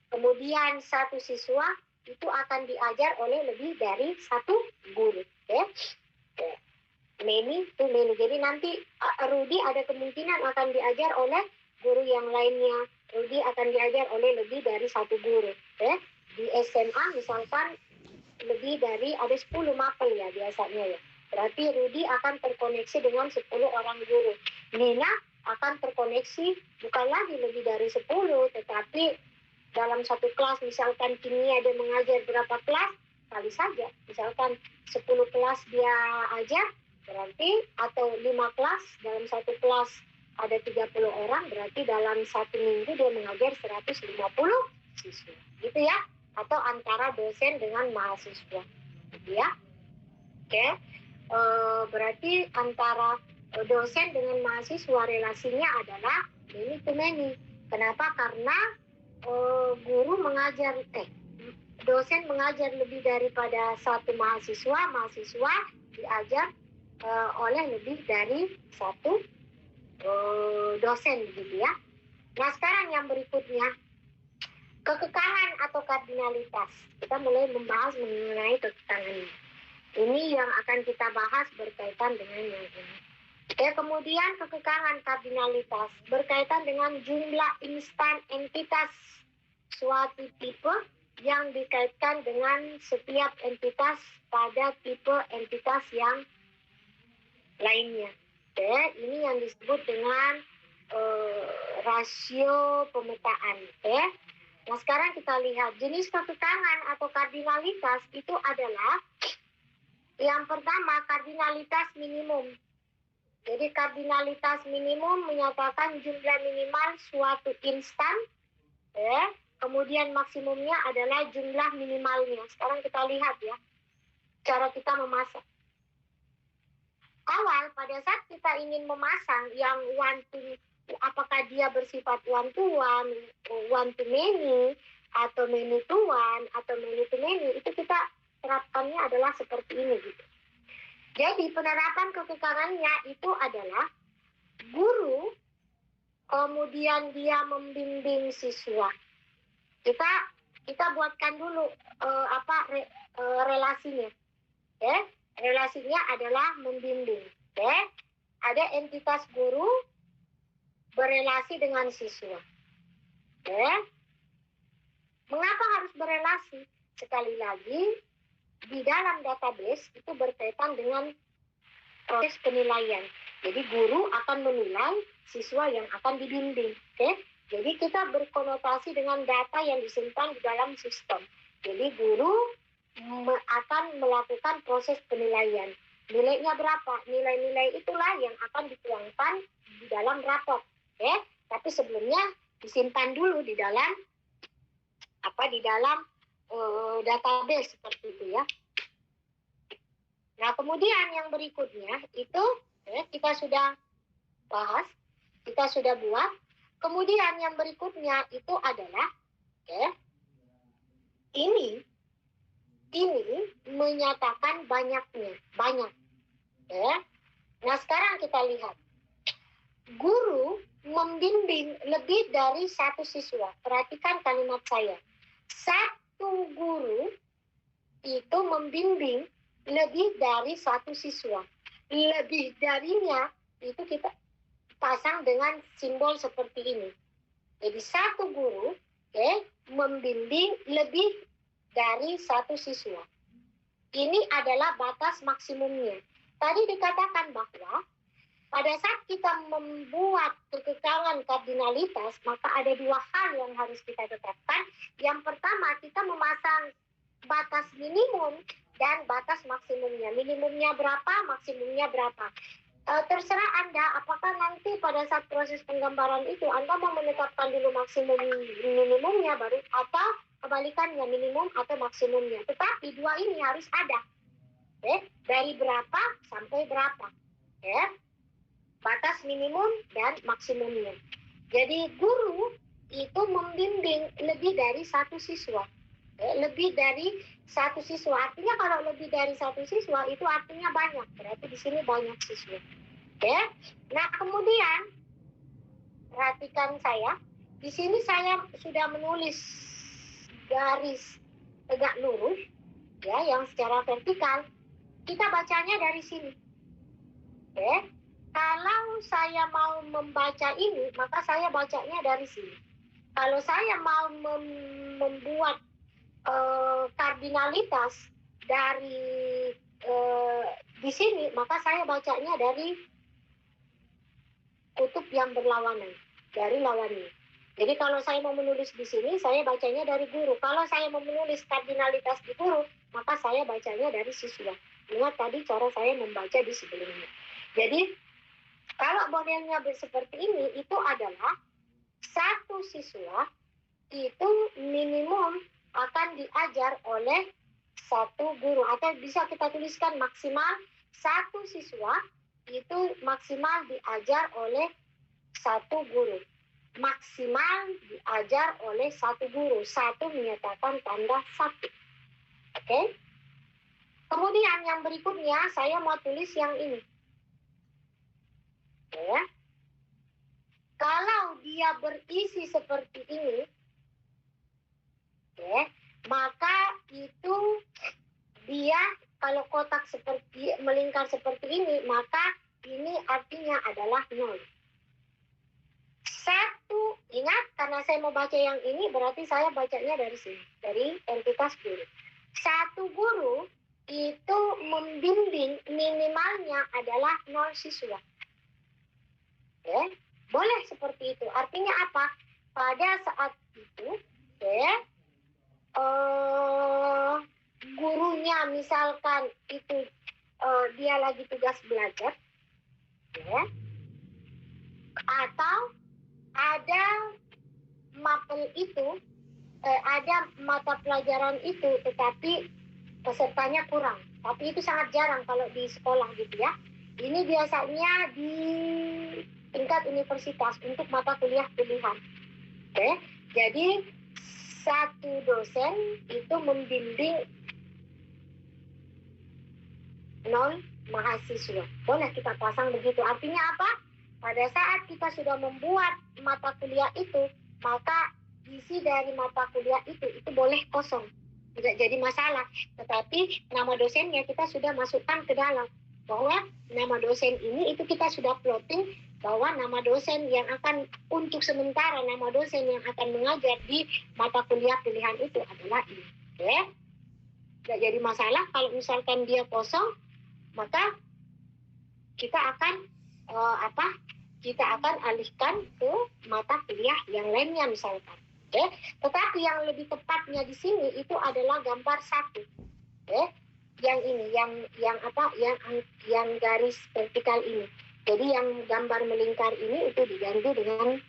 S1: kemudian satu siswa itu akan diajar oleh lebih dari satu guru. Oke. Many to many. Jadi nanti Rudy ada kemungkinan akan diajar oleh guru yang lainnya. Rudy akan diajar oleh lebih dari satu guru. Di SMA misalkan lebih dari ada 10 mapel ya biasanya ya. Berarti Rudy akan terkoneksi dengan 10 orang guru. Nina akan terkoneksi bukan lagi lebih dari 10, tetapi dalam satu kelas misalkan kimia dia mengajar berapa kelas, kali saja. Misalkan 10 kelas dia ajar, berarti atau 5 kelas, dalam satu kelas ada 30 orang, berarti dalam satu minggu dia mengajar 150 siswa. Gitu ya. Atau antara dosen dengan mahasiswa. Gitu ya. Oke. Berarti antara dosen dengan mahasiswa relasinya adalah many to many. Kenapa? Karena guru mengajar, dosen mengajar lebih daripada satu mahasiswa, mahasiswa diajar oleh lebih dari satu dosen gitu ya. Nah sekarang yang berikutnya, kekekangan atau kardinalitas. Kita mulai membahas mengenai kekekangan ini. Ini yang akan kita bahas berkaitan dengan yang ini. Kemudian kekekangan kardinalitas berkaitan dengan jumlah instan entitas suatu tipe yang dikaitkan dengan setiap entitas pada tipe entitas yang lainnya. Ini yang disebut dengan rasio pemetaan. Nah sekarang kita lihat jenis kekekangan atau kardinalitas itu adalah yang pertama kardinalitas minimum. Jadi kardinalitas minimum menyatakan jumlah minimal suatu instan, kemudian maksimumnya adalah jumlah minimalnya. Sekarang kita lihat ya, cara kita memasang. Awal pada saat kita ingin memasang yang one to, apakah dia bersifat one to one to many, atau many to one, atau many to many, itu kita terapkannya adalah seperti ini gitu. Jadi penerapan kekekangannya itu adalah guru, kemudian dia membimbing siswa. Kita buatkan dulu relasinya. Relasinya adalah membimbing. Ada entitas guru berelasi dengan siswa. Mengapa harus berelasi? Sekali lagi, di dalam database itu berkaitan dengan proses penilaian. Jadi guru akan menilai siswa yang akan dibimbing. Jadi kita berkonotasi dengan data yang disimpan di dalam sistem. Jadi guru akan melakukan proses penilaian. Nilainya berapa? Nilai-nilai itulah yang akan dituangkan di dalam raport. Tapi sebelumnya disimpan dulu di dalam database seperti itu ya. Nah kemudian yang berikutnya itu kita sudah bahas, kita sudah buat. Kemudian yang berikutnya itu adalah ini menyatakan banyak. Nah sekarang kita lihat, guru membimbing lebih dari satu siswa. Perhatikan kalimat saya. Satu guru itu membimbing lebih dari satu siswa. Lebih darinya itu kita pasang dengan simbol seperti ini. Jadi satu guru membimbing lebih dari satu siswa. Ini adalah batas maksimumnya. Tadi dikatakan bahwa pada saat kita membuat kekekangan kardinalitas, maka ada dua hal yang harus kita tetapkan. Yang pertama, kita memasang batas minimum dan batas maksimumnya. Minimumnya berapa, maksimumnya berapa. Terserah Anda, apakah nanti pada saat proses penggambaran itu Anda mau menetapkan dulu maksimum minimumnya baru, atau kebalikannya minimum atau maksimumnya. Tetapi dua ini harus ada. Dari berapa sampai berapa, batas minimum dan maksimumnya. Jadi guru itu membimbing lebih dari satu siswa. Lebih dari satu siswa, artinya kalau lebih dari satu siswa itu artinya banyak, berarti di sini banyak siswa. Nah kemudian perhatikan saya, di sini saya sudah menulis garis tegak lurus, yang secara vertikal. Kita bacanya dari sini. Kalau saya mau membaca ini, maka saya bacanya dari sini. Kalau saya mau membuat kardinalitas dari di sini, maka saya bacanya dari kutub yang berlawanan, dari lawannya. Jadi kalau saya mau menulis di sini, saya bacanya dari guru. Kalau saya mau menulis kardinalitas di guru, maka saya bacanya dari siswa. Ingat tadi cara saya membaca di sebelumnya. Jadi kalau modelnya seperti ini, itu adalah satu siswa itu minimum akan diajar oleh satu guru. Atau bisa kita tuliskan maksimal satu siswa itu maksimal diajar oleh satu guru. Maksimal diajar oleh satu guru. Satu menyatakan tanda satu. Oke? Kemudian yang berikutnya saya mau tulis yang ini. Kalau dia berisi seperti ini, maka itu dia kalau kotak seperti melingkar seperti ini, maka ini artinya adalah 0. Satu, ingat karena saya mau baca yang ini, berarti saya bacanya dari sini, dari entitas guru. Satu guru itu membimbing minimalnya adalah 0 siswa. Boleh seperti itu. Artinya apa? Pada saat itu, gurunya misalkan itu dia lagi tugas belajar, atau ada mapel itu, ada mata pelajaran itu, tetapi pesertanya kurang. Tapi itu sangat jarang kalau di sekolah gitu ya. Ini biasanya di tingkat universitas untuk mata kuliah pilihan. Jadi satu dosen itu membimbing 0 mahasiswa. Boleh kita pasang begitu. Artinya apa? Pada saat kita sudah membuat mata kuliah itu, maka isi dari mata kuliah itu boleh kosong. Tidak jadi masalah. Tetapi nama dosennya kita sudah masukkan ke dalam. Bahwa nama dosen ini itu kita sudah plotting bahwa nama dosen yang akan untuk sementara nama dosen yang akan mengajar di mata kuliah pilihan itu adalah ini. Tidak jadi masalah kalau misalkan dia kosong, maka kita akan kita akan alihkan ke mata kuliah yang lainnya misalkan. Tetapi yang lebih tepatnya di sini itu adalah gambar 1. Yang ini, yang garis vertikal ini. Jadi yang gambar melingkar ini itu diganti dengan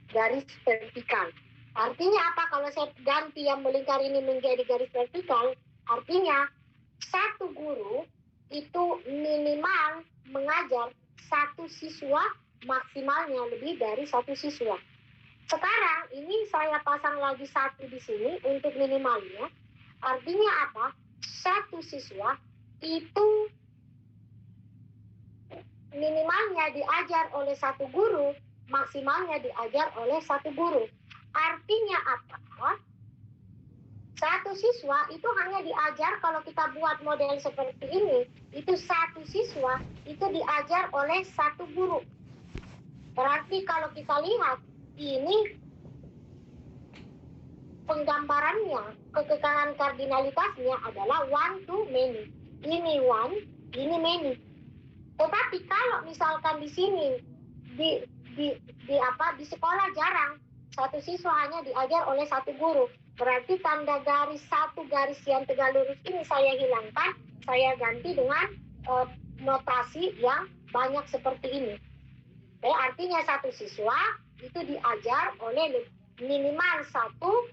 S1: garis vertikal. Artinya apa? Kalau saya ganti yang melingkar ini menjadi garis vertikal, artinya satu guru itu minimal mengajar satu siswa, maksimalnya lebih dari satu siswa. Sekarang ini saya pasang lagi 1 di sini untuk minimalnya. Artinya apa? Satu siswa itu minimalnya diajar oleh satu guru, maksimalnya diajar oleh satu guru. Artinya apa? Satu siswa itu hanya diajar, kalau kita buat model seperti ini, itu satu siswa itu diajar oleh satu guru. Berarti kalau kita lihat, ini penggambarannya, kekekalan kardinalitasnya adalah one to many. Ini one, ini many. Tetapi kalau misalkan di sini di sekolah jarang satu siswa hanya diajar oleh satu guru, berarti tanda garis satu garis yang tegak lurus ini saya hilangkan, saya ganti dengan notasi yang banyak seperti ini. Artinya satu siswa itu diajar oleh minimal satu,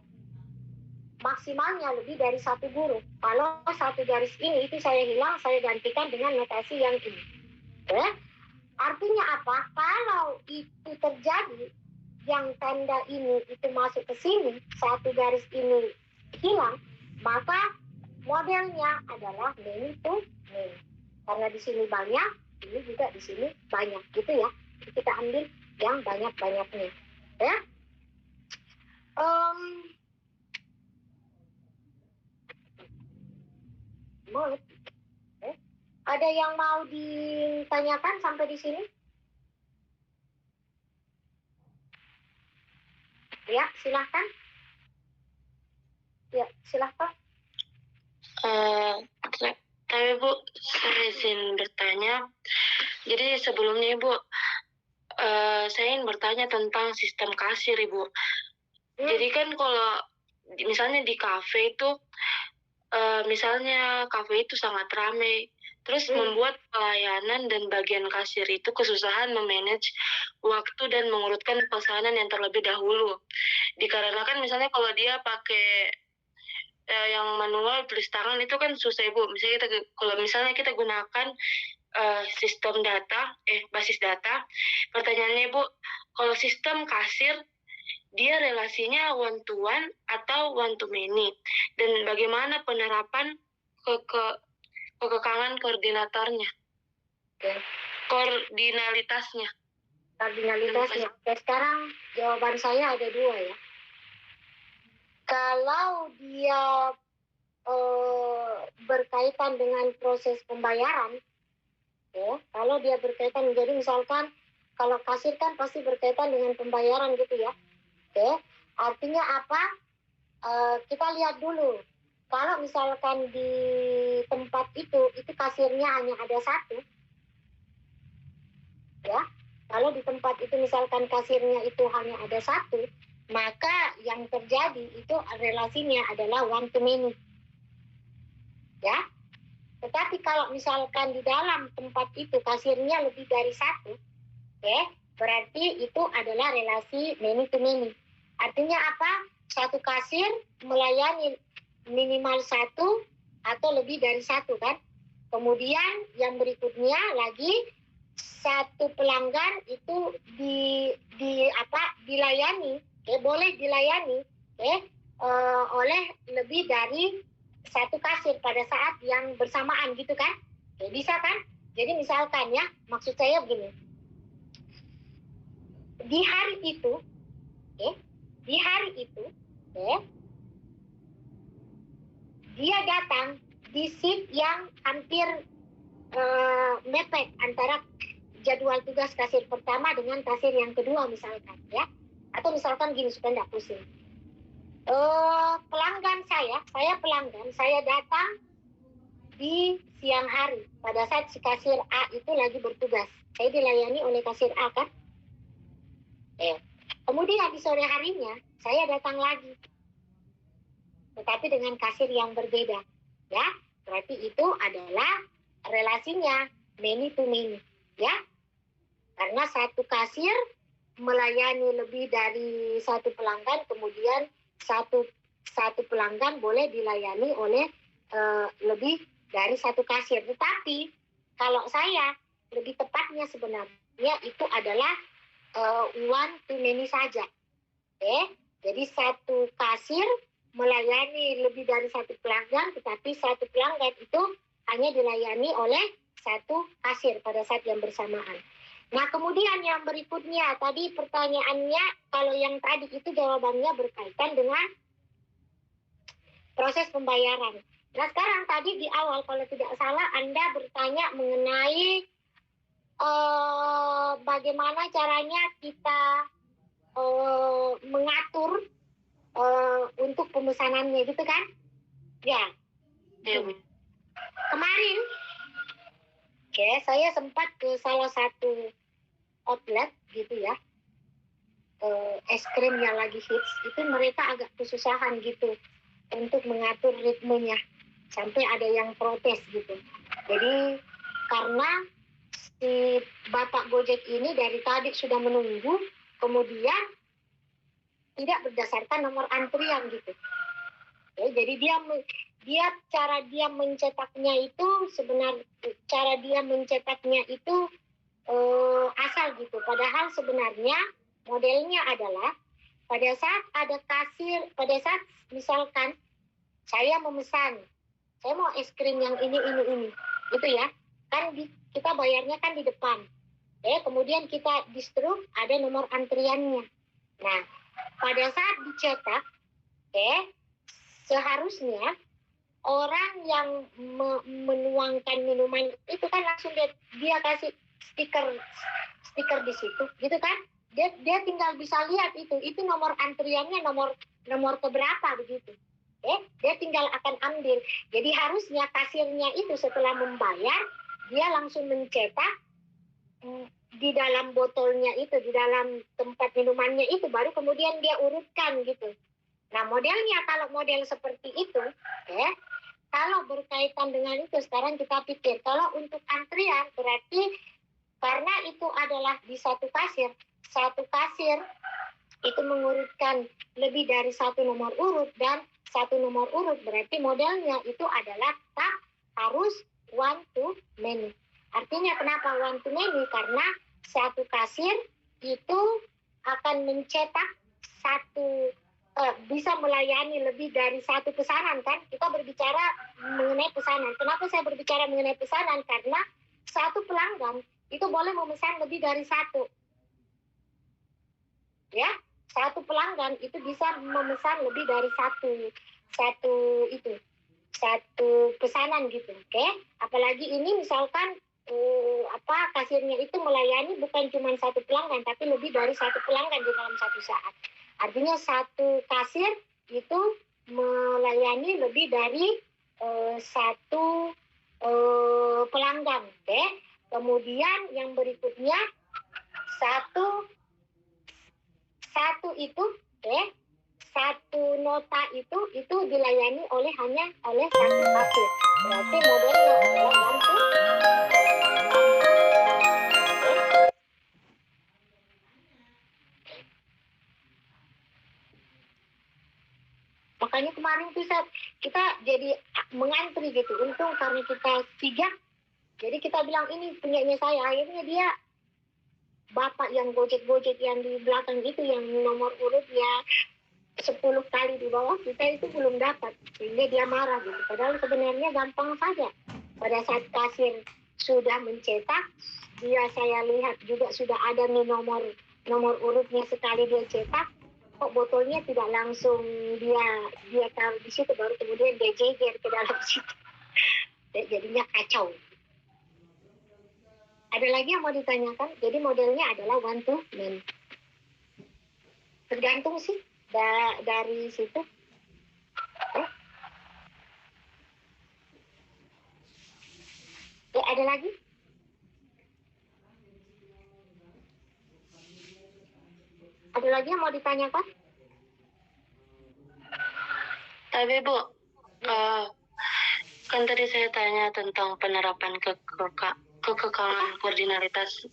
S1: maksimalnya lebih dari 1 huruf. Kalau 1 garis ini itu saya hilang, saya gantikan dengan notasi yang ini. Artinya apa? Kalau itu terjadi, yang tanda ini itu masuk ke sini, 1 garis ini hilang, maka modelnya adalah many to many. Karena di sini banyak, ini juga di sini banyak, gitu ya. Kita ambil yang banyak-banyaknya, ya. Ada yang mau ditanyakan sampai di sini? Ya, silahkan. Ya, silahkan.
S2: Tapi Bu, saya izin bertanya. Jadi sebelumnya Ibu, saya ingin bertanya tentang sistem kasir Ibu. Jadi kan kalau misalnya di kafe itu, misalnya kafe itu sangat ramai, terus membuat pelayanan dan bagian kasir itu kesusahan memanage waktu dan mengurutkan pesanan yang terlebih dahulu. Dikarenakan misalnya kalau dia pakai yang manual tulis tangan itu kan susah Ibu. Kalau misalnya kita gunakan sistem data, basis data, pertanyaannya Ibu, kalau sistem kasir dia relasinya one to one atau one to many, dan bagaimana penerapan kekekangan koordinatornya, koordinalitasnya.
S1: Oke, sekarang jawaban saya ada 2 ya. Kalau dia berkaitan dengan proses pembayaran, ya, kalau dia berkaitan, jadi misalkan kalau kasir kan pasti berkaitan dengan pembayaran gitu ya. Oke, artinya apa? Kita lihat dulu. Kalau misalkan di tempat itu kasirnya hanya ada 1, ya. Kalau di tempat itu misalkan kasirnya itu hanya ada 1, maka yang terjadi itu relasinya adalah one to many, ya. Tetapi kalau misalkan di dalam tempat itu kasirnya lebih dari 1, berarti itu adalah relasi many to many. Artinya apa? Satu kasir melayani minimal 1 atau lebih dari 1 kan. Kemudian yang berikutnya lagi, 1 pelanggan itu dilayani, boleh dilayani oleh lebih dari 1 kasir pada saat yang bersamaan gitu kan. Bisa kan? Jadi misalkan ya, maksud saya begini. Di hari itu, dia datang di shift yang hampir mepet antara jadwal tugas kasir pertama dengan kasir yang kedua misalkan ya. Atau misalkan gini supaya tidak pusing. Pelanggan saya pelanggan, saya datang di siang hari pada saat si kasir A itu lagi bertugas. Saya dilayani oleh kasir A kan. Kemudian di sore harinya saya datang lagi, tetapi dengan kasir yang berbeda, ya. Berarti itu adalah relasinya many to many, ya. Karena 1 kasir melayani lebih dari 1 pelanggan, kemudian satu pelanggan boleh dilayani oleh lebih dari 1 kasir. Tetapi kalau saya lebih tepatnya sebenarnya itu adalah one to many saja. Jadi 1 kasir melayani lebih dari 1 pelanggan, tetapi 1 pelanggan itu hanya dilayani oleh 1 kasir pada saat yang bersamaan. Nah, kemudian yang berikutnya, tadi pertanyaannya, kalau yang tadi itu jawabannya berkaitan dengan proses pembayaran. Nah, sekarang tadi di awal, kalau tidak salah, Anda bertanya mengenai bagaimana caranya kita mengatur untuk pemesanannya gitu kan? Ya. Kemarin, saya sempat ke salah satu outlet gitu ya, es krim yang lagi hits, itu mereka agak kesusahan gitu untuk mengatur ritmenya, sampai ada yang protes gitu. Jadi karena si Bapak Gojek ini dari tadi sudah menunggu, kemudian tidak berdasarkan nomor antrian gitu. Ya, jadi dia cara dia mencetaknya itu sebenarnya asal gitu. Padahal sebenarnya modelnya adalah pada saat ada kasir, pada saat misalkan saya memesan, saya mau es krim yang ini, gitu ya. Kan kita bayarnya kan di depan. Kemudian kita di struk ada nomor antriannya. Nah, pada saat dicetak, seharusnya orang yang menuangkan minuman itu kan langsung dia kasih stiker di situ, gitu kan? Dia tinggal bisa lihat itu nomor antriannya nomor keberapa begitu. Dia tinggal akan ambil. Jadi harusnya kasirnya itu setelah membayar dia langsung mencetak di dalam botolnya itu, di dalam tempat minumannya itu, baru kemudian dia urutkan gitu. Nah, modelnya kalau model seperti itu, kalau berkaitan dengan itu, sekarang kita pikir, kalau untuk antrian berarti karena itu adalah di satu kasir itu mengurutkan lebih dari satu nomor urut, dan satu nomor urut berarti modelnya itu adalah tetap harus one to many. Artinya kenapa one to many? Karena satu kasir itu akan mencetak bisa melayani lebih dari satu pesanan kan? Kita berbicara mengenai pesanan. Kenapa saya berbicara mengenai pesanan? Karena satu pelanggan itu boleh memesan lebih dari satu. Ya, satu pelanggan itu bisa memesan lebih dari satu pesanan gitu, oke? Apalagi ini misalkan kasirnya itu melayani bukan cuma satu pelanggan, tapi lebih dari satu pelanggan di dalam satu saat. Artinya satu kasir itu melayani lebih dari satu pelanggan, oke? Kemudian yang berikutnya satu itu, satu nota itu dilayani hanya oleh satu kasir. Berarti modelnya adalah bantu. Makanya kemarin tuh kita jadi mengantri gitu. Untung karena kita sigap, jadi kita bilang ini punyanya saya. Akhirnya dia bapak yang gojek yang di belakang itu, yang nomor urutnya 10 kali di bawah kita itu belum dapat, sehingga dia marah gitu. Padahal sebenarnya gampang saja. Pada saat kasir sudah mencetak, saya lihat juga sudah ada nomor urutnya sekali dia cetak, kok botolnya tidak langsung dia taruh di situ, baru kemudian dia jejer ke dalam situ. Jadinya kacau. Ada lagi yang mau ditanyakan? Jadi modelnya adalah one to many. Tergantung sih dari situ. Ada lagi? Ada lagi yang mau ditanyakan?
S2: Tapi Bu, kan tadi saya tanya tentang penerapan kekekangan koordinalitas.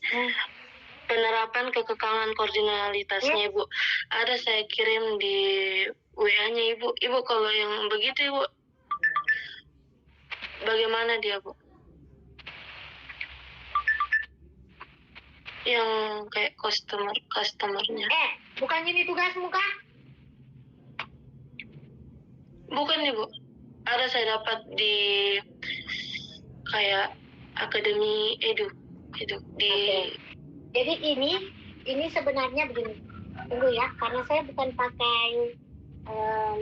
S2: Penerapan kekekangan koordinalitasnya Ibu, ada saya kirim di WA-nya Ibu. Ibu kalau yang begitu Ibu, bagaimana dia Bu? Yang kayak customernya.
S1: Bukan ini tugasmu kah?
S2: Bukan Ibu. Ada saya dapat di kayak akademi edu di.
S1: Jadi ini sebenarnya begini. Tunggu ya, karena saya bukan pakai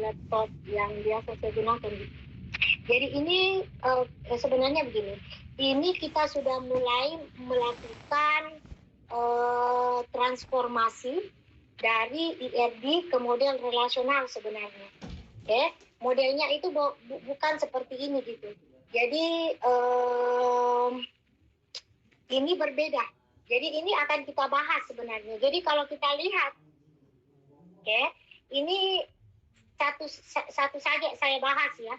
S1: laptop yang biasa saya gunakan. Jadi ini sebenarnya begini. Ini kita sudah mulai melakukan transformasi dari IRD ke model relasional sebenarnya. Modelnya itu bukan seperti ini gitu. Jadi ini berbeda. Jadi ini akan kita bahas sebenarnya. Jadi kalau kita lihat, ini satu saja saya bahas ya.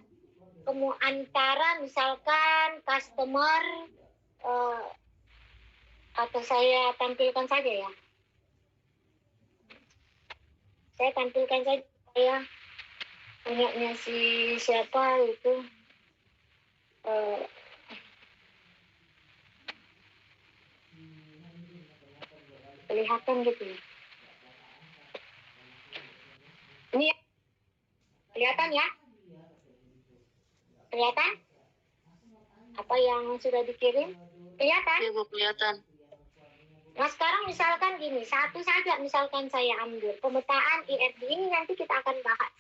S1: Antara misalkan customer, atau saya tampilkan saja ya. Saya tampilkan saja ya. punyanya si siapa itu, kelihatan gitu ya. Ini kelihatan ya? Kelihatan? Apa yang sudah dikirim? Kelihatan?
S2: Ya, Bu, kelihatan.
S1: Nah sekarang misalkan gini, satu saja misalkan saya ambil pemetaan IRD ini, nanti kita akan bahas.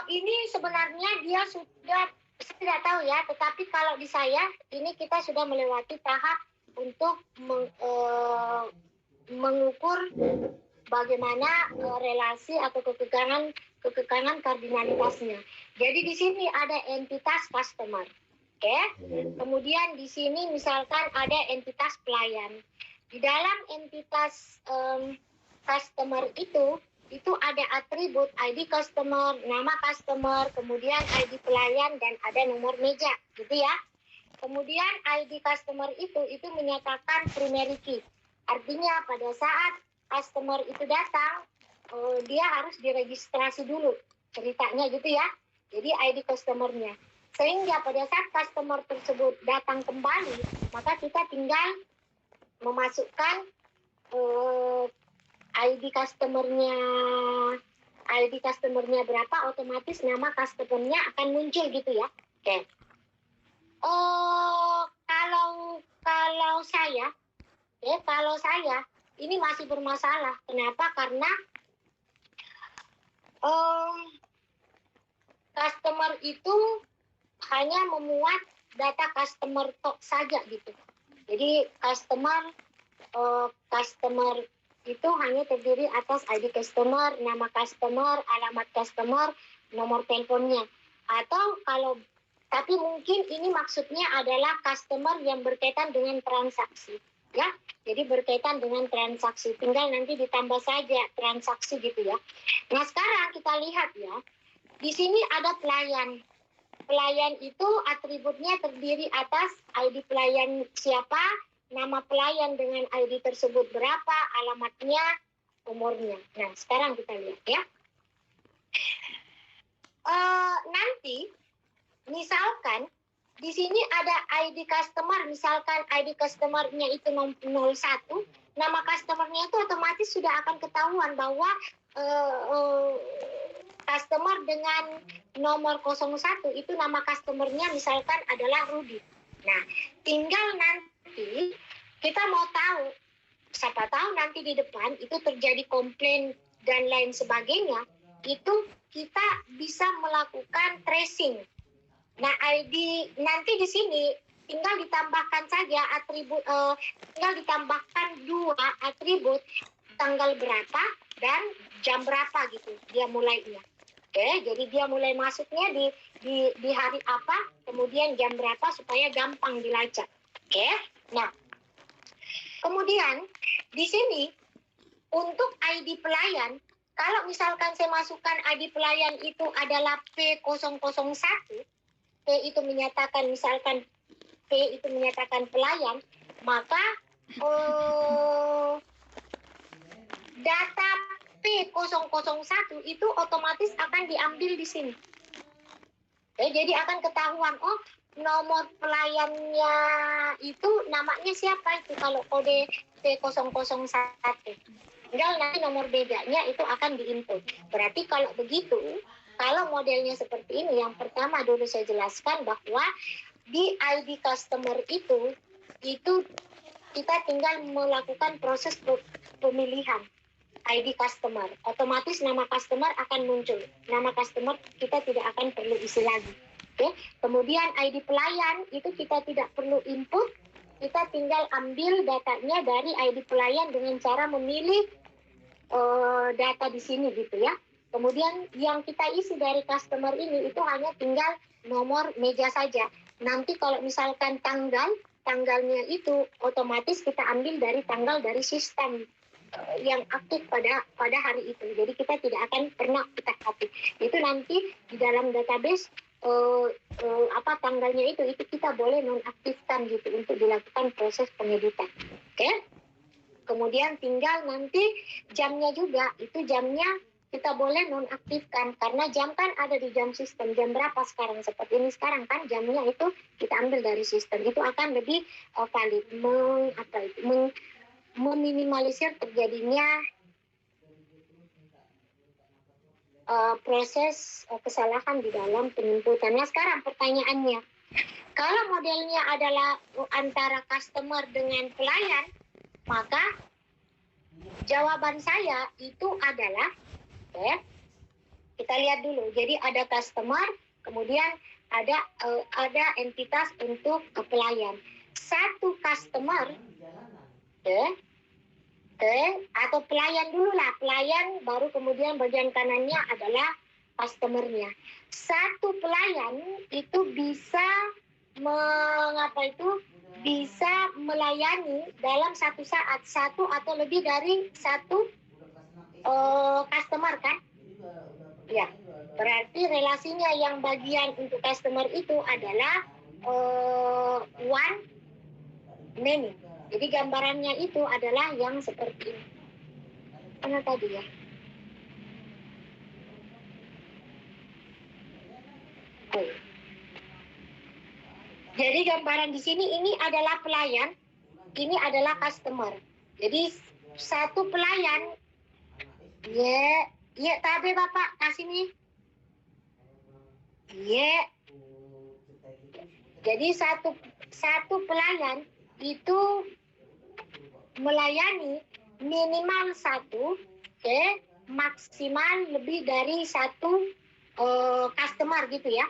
S1: Ini sebenarnya dia sudah, saya tidak tahu ya, tetapi kalau di saya ini kita sudah melewati tahap untuk mengukur bagaimana relasi atau kekekangan kardinalitasnya. Jadi di sini ada entitas customer. Oke. Kemudian di sini misalkan ada entitas pelayan. Di dalam entitas customer itu ada atribut ID customer, nama customer, kemudian ID pelayan dan ada nomor meja, gitu ya. Kemudian ID customer itu menyatakan primary key. Artinya pada saat customer itu datang, dia harus diregistrasi dulu ceritanya gitu ya. Jadi ID customernya. Sehingga pada saat customer tersebut datang kembali, maka kita tinggal memasukkan ID customernya berapa, otomatis nama customernya akan muncul gitu ya. Oke. Kalau saya ini masih bermasalah. Kenapa? Karena customer itu hanya memuat data customer saja gitu. Jadi customer itu hanya terdiri atas ID customer, nama customer, alamat customer, nomor teleponnya. Tapi mungkin ini maksudnya adalah customer yang berkaitan dengan transaksi. Ya, jadi berkaitan dengan transaksi. Tinggal nanti ditambah saja transaksi gitu ya. Nah sekarang kita lihat ya, di sini ada pelayan. Pelayan itu atributnya terdiri atas ID pelayan siapa, nama pelayan dengan ID tersebut berapa, alamatnya, umurnya. Nah sekarang kita lihat ya. Nanti misalkan di sini ada ID customer, misalkan ID customernya itu 01, nama customernya itu otomatis sudah akan ketahuan bahwa customer dengan nomor 01 itu nama customernya misalkan adalah Rudy. Nah, tinggal nanti kita mau tahu, siapa tahu nanti di depan itu terjadi komplain dan lain sebagainya, itu kita bisa melakukan tracing. Nah, ID nanti di sini tinggal ditambahkan saja atribut, tinggal ditambahkan 2 atribut, tanggal berapa dan jam berapa gitu dia mulainya. Oke, jadi dia mulai masuknya di hari apa, kemudian jam berapa supaya gampang dilacak. Oke, nah kemudian di sini untuk ID pelayan, kalau misalkan saya masukkan ID pelayan itu adalah P001, P itu menyatakan misalkan P itu menyatakan pelayan, maka data P001 itu otomatis akan diambil di sini. Jadi akan ketahuan, oh nomor pelayannya itu namanya siapa itu kalau kode P001. Tinggal nanti nomor bedanya itu akan diinput. Berarti kalau begitu, kalau modelnya seperti ini, yang pertama dulu saya jelaskan bahwa di ID customer itu kita tinggal melakukan proses pemilihan ID customer. Otomatis nama customer akan muncul. Nama customer kita tidak akan perlu isi lagi. Oke. Kemudian ID pelayan itu kita tidak perlu input. Kita tinggal ambil datanya dari ID pelayan dengan cara memilih data di sini gitu ya. Kemudian yang kita isi dari customer ini itu hanya tinggal nomor meja saja. Nanti kalau misalkan tanggalnya itu otomatis kita ambil dari tanggal dari sistem yang aktif pada hari itu. Jadi kita tidak akan pernah kita copy. Itu nanti di dalam database tanggalnya itu kita boleh nonaktifkan gitu untuk dilakukan proses pengeditan. Oke? Kemudian tinggal nanti jamnya juga, itu jamnya kita boleh nonaktifkan karena jam kan ada di jam sistem. Jam berapa sekarang? Seperti ini sekarang kan jamnya itu kita ambil dari sistem. Itu akan lebih valid meminimalisir terjadinya proses kesalahan di dalam penjemputan. Nah sekarang pertanyaannya, kalau modelnya adalah antara customer dengan pelayan, maka jawaban saya itu adalah, kita lihat dulu. Jadi ada customer, kemudian ada entitas untuk pelayan. Satu customer, atau pelayan dulu lah, pelayan baru kemudian bagian kanannya adalah customernya. Satu pelayan itu bisa bisa melayani dalam satu saat satu atau lebih dari satu customer kan? Ya, berarti relasinya yang bagian untuk customer itu adalah one many. Jadi gambarannya itu adalah yang seperti ini. Mana tadi ya? Oh. Jadi gambaran di sini ini adalah pelayan, ini adalah customer. Jadi satu pelayan, ya tapi Bapak kasih nih. Jadi satu pelayan itu melayani minimal satu, maksimal lebih dari satu customer gitu ya.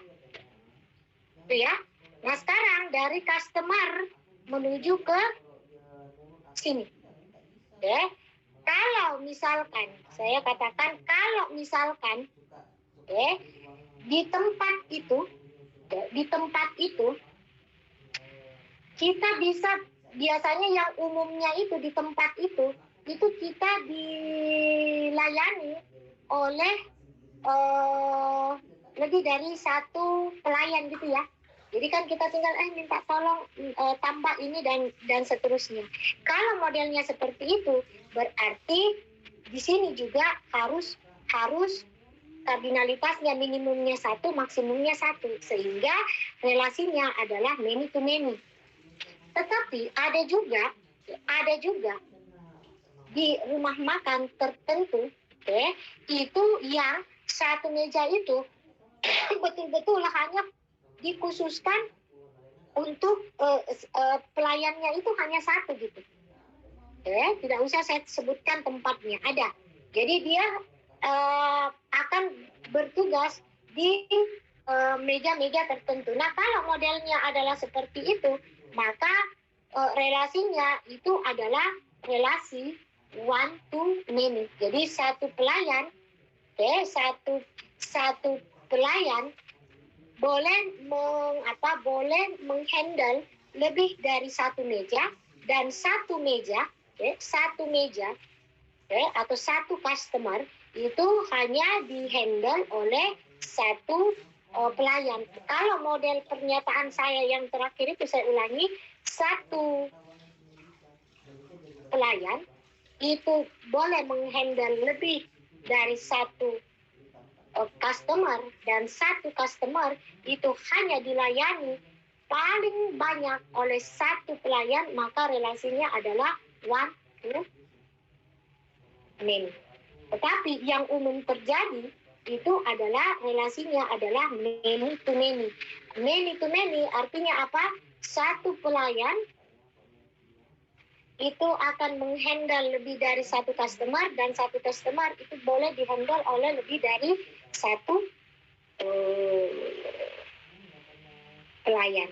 S1: Itu ya. Nah sekarang dari customer menuju ke sini. Kalau misalkan, saya katakan kalau misalkan di tempat itu kita bisa, biasanya yang umumnya itu di tempat itu kita dilayani oleh lebih dari satu pelayan gitu ya. Jadi kan kita tinggal minta tolong tambah ini dan seterusnya. Kalau modelnya seperti itu, berarti di sini juga harus kardinalitasnya minimumnya satu, maksimumnya satu, sehingga relasinya adalah many to many. Tetapi ada juga di rumah makan tertentu, itu yang satu meja itu betul-betul hanya dikhususkan untuk pelayannya itu hanya satu gitu. Tidak usah saya sebutkan tempatnya, ada. Jadi dia akan bertugas di meja-meja tertentu. Nah kalau modelnya adalah seperti itu, maka relasinya itu adalah relasi one to many. Jadi satu pelayan, satu pelayan boleh menghandle lebih dari satu meja, dan satu meja atau satu customer itu hanya dihandle oleh satu pelayan. Kalau model pernyataan saya yang terakhir itu saya ulangi, satu pelayan itu boleh menghandle lebih dari satu customer, dan satu customer itu hanya dilayani paling banyak oleh satu pelayan, maka relasinya adalah one to many. Tetapi yang umum terjadi itu adalah relasinya adalah many to many. Many to many artinya apa? Satu pelayan itu akan menghandle lebih dari satu customer, dan satu customer itu boleh dihandle oleh lebih dari satu pelayan.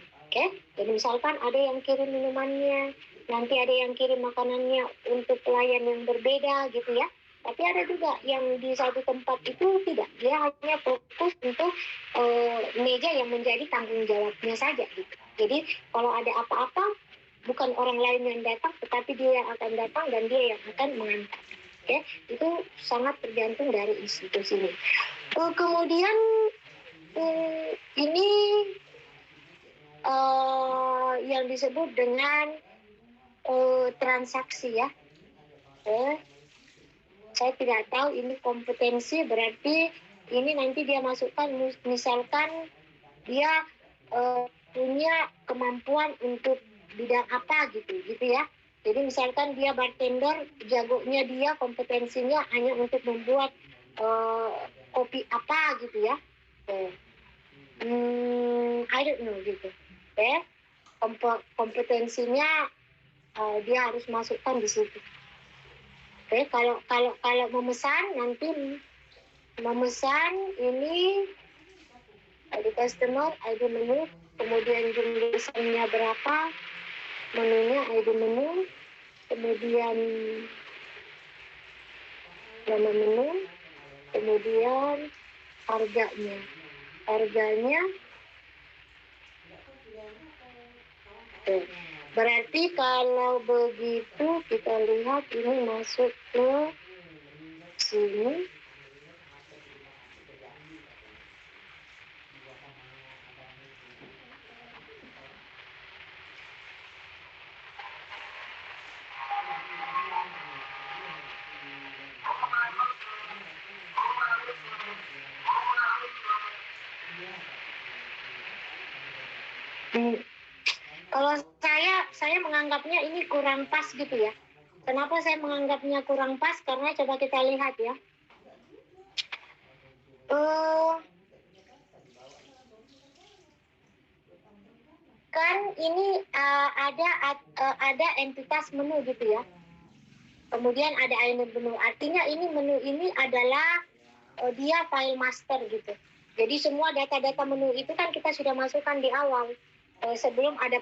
S1: Jadi misalkan ada yang kirim minumannya, nanti ada yang kirim makanannya untuk pelayan yang berbeda gitu ya. Tapi ada juga yang di satu tempat itu tidak, dia hanya fokus untuk meja yang menjadi tanggung jawabnya saja gitu. Jadi kalau ada apa-apa, bukan orang lain yang datang, tetapi dia yang akan datang dan dia yang akan mengantar. Itu sangat tergantung dari institusinya. Kemudian ini yang disebut dengan transaksi ya. saya tidak tahu ini kompetensi, berarti ini nanti dia masukkan misalkan dia punya kemampuan untuk bidang apa gitu ya. Jadi misalkan dia bartender, jagonya dia kompetensinya hanya untuk membuat kopi apa gitu ya. I don't know gitu. Kompetensinya dia harus masukkan di situ. Kalau memesan nanti memesan ini ID customer, ID menu, kemudian jumlah pesannya berapa, menunya ID menu, kemudian nama menu, kemudian harganya. Berarti kalau begitu kita lihat ini masuk ke sini. Kalau saya menganggapnya ini kurang pas gitu ya. Kenapa saya menganggapnya kurang pas? Karena coba kita lihat ya. Kan ini ada entitas menu gitu ya. Kemudian ada item menu. Artinya ini menu ini adalah dia file master gitu. Jadi semua data-data menu itu kan kita sudah masukkan di awal. Sebelum ada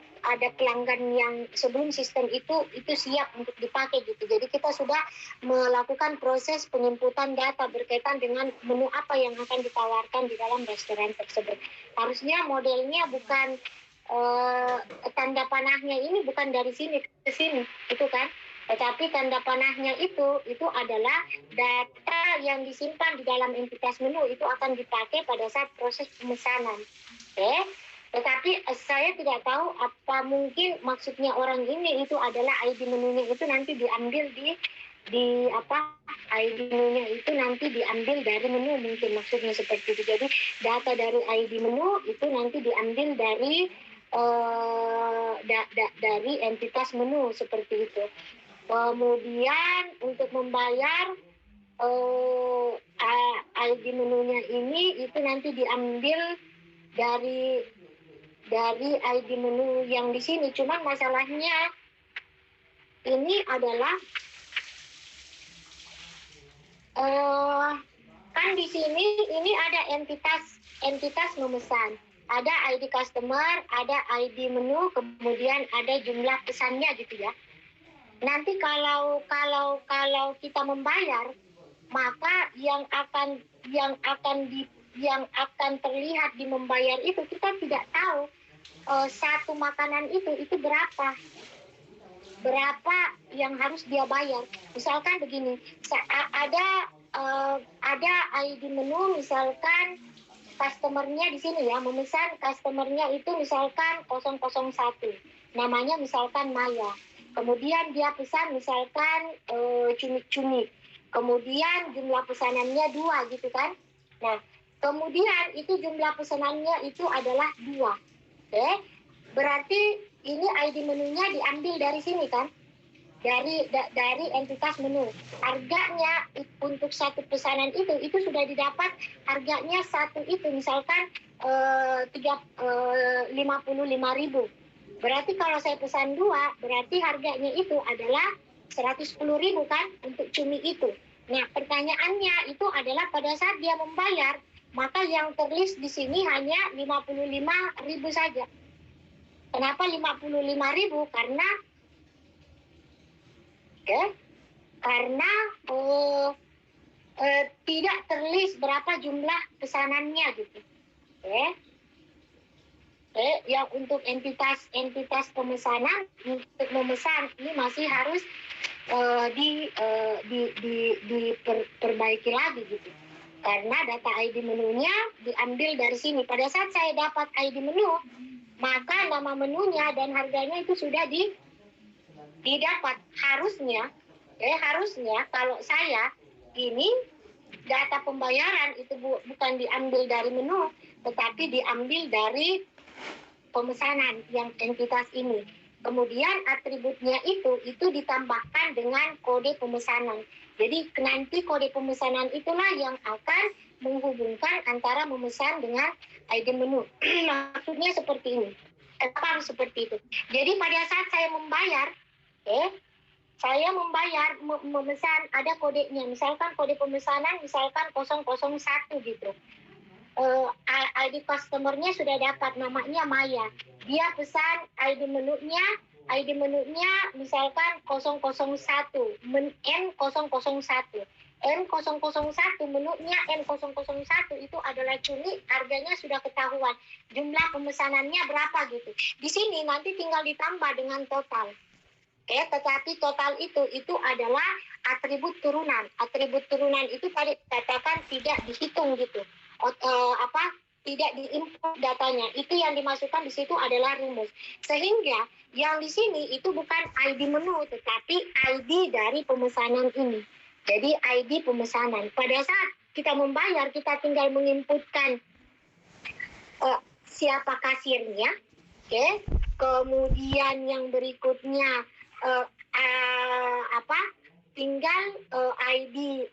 S1: pelanggan yang sebelum sistem itu siap untuk dipakai gitu. Jadi kita sudah melakukan proses penginputan data berkaitan dengan menu apa yang akan ditawarkan di dalam restoran tersebut. Harusnya modelnya bukan tanda panahnya ini bukan dari sini ke sini, gitu kan? Tetapi tanda panahnya itu adalah data yang disimpan di dalam entitas menu itu akan dipakai pada saat proses pemesanan. Tetapi saya tidak tahu apa mungkin maksudnya orang ini itu adalah ID menunya itu nanti diambil di ID menunya itu nanti diambil dari menu, mungkin maksudnya seperti itu. Jadi data dari ID menu itu nanti diambil dari dari entitas menu seperti itu. Kemudian untuk membayar ID menunya ini itu nanti diambil dari ID menu yang di sini. Cuman masalahnya ini adalah kan di sini ini ada entitas memesan, ada ID customer, ada ID menu, kemudian ada jumlah pesannya gitu ya. Nanti kalau kita membayar, maka yang akan terlihat di membayar itu kita tidak tahu satu makanan itu berapa yang harus dia bayar. Misalkan begini, ada ID menu, misalkan customernya di sini ya, memesan customernya itu misalkan 001, namanya misalkan Maya. Kemudian dia pesan misalkan cumi-cumi. Kemudian jumlah pesanannya 2 gitu kan. Nah, kemudian itu jumlah pesanannya itu adalah 2. Berarti ini ID menunya diambil dari sini kan. Dari entitas menu. Harganya untuk satu pesanan itu sudah didapat, harganya satu itu misalkan 55.000. Berarti kalau saya pesan 2, berarti harganya itu adalah 110.000 kan untuk cumi itu. Nah, pertanyaannya itu adalah pada saat dia membayar, maka yang terlist di sini hanya 55.000 saja. Kenapa 55.000? Karena tidak terlist berapa jumlah pesanannya gitu. Yang untuk entitas pemesanan, untuk memesan ini masih harus diperbaiki lagi gitu. Karena data ID menunya diambil dari sini. Pada saat saya dapat ID menu, maka nama menunya dan harganya itu sudah didapat. Harusnya kalau saya ini data pembayaran itu bukan diambil dari menu, tetapi diambil dari pemesanan yang entitas ini. Kemudian atributnya itu ditambahkan dengan kode pemesanan. Jadi nanti kode pemesanan itulah yang akan menghubungkan antara memesan dengan ID menu. Maksudnya seperti ini. Harus seperti itu. Jadi pada saat saya membayar, saya membayar, memesan, ada kodenya. Misalkan kode pemesanan, misalkan 001 gitu. ID customer-nya sudah dapat, namanya Maya. Dia pesan ID menunya misalkan 001, N001. N001 menunya N001 itu adalah cumi, harganya sudah ketahuan. Jumlah pemesanannya berapa gitu. Di sini nanti tinggal ditambah dengan total. Tetapi total itu adalah atribut turunan. Atribut turunan itu tadi katakan tidak dihitung gitu. Tidak diinput datanya. Itu yang dimasukkan di situ adalah rumus. Sehingga yang di sini itu bukan ID menu, tetapi ID dari pemesanan ini. Jadi ID pemesanan. Pada saat kita membayar, kita tinggal menginputkan siapa kasirnya. Kemudian yang berikutnya tinggal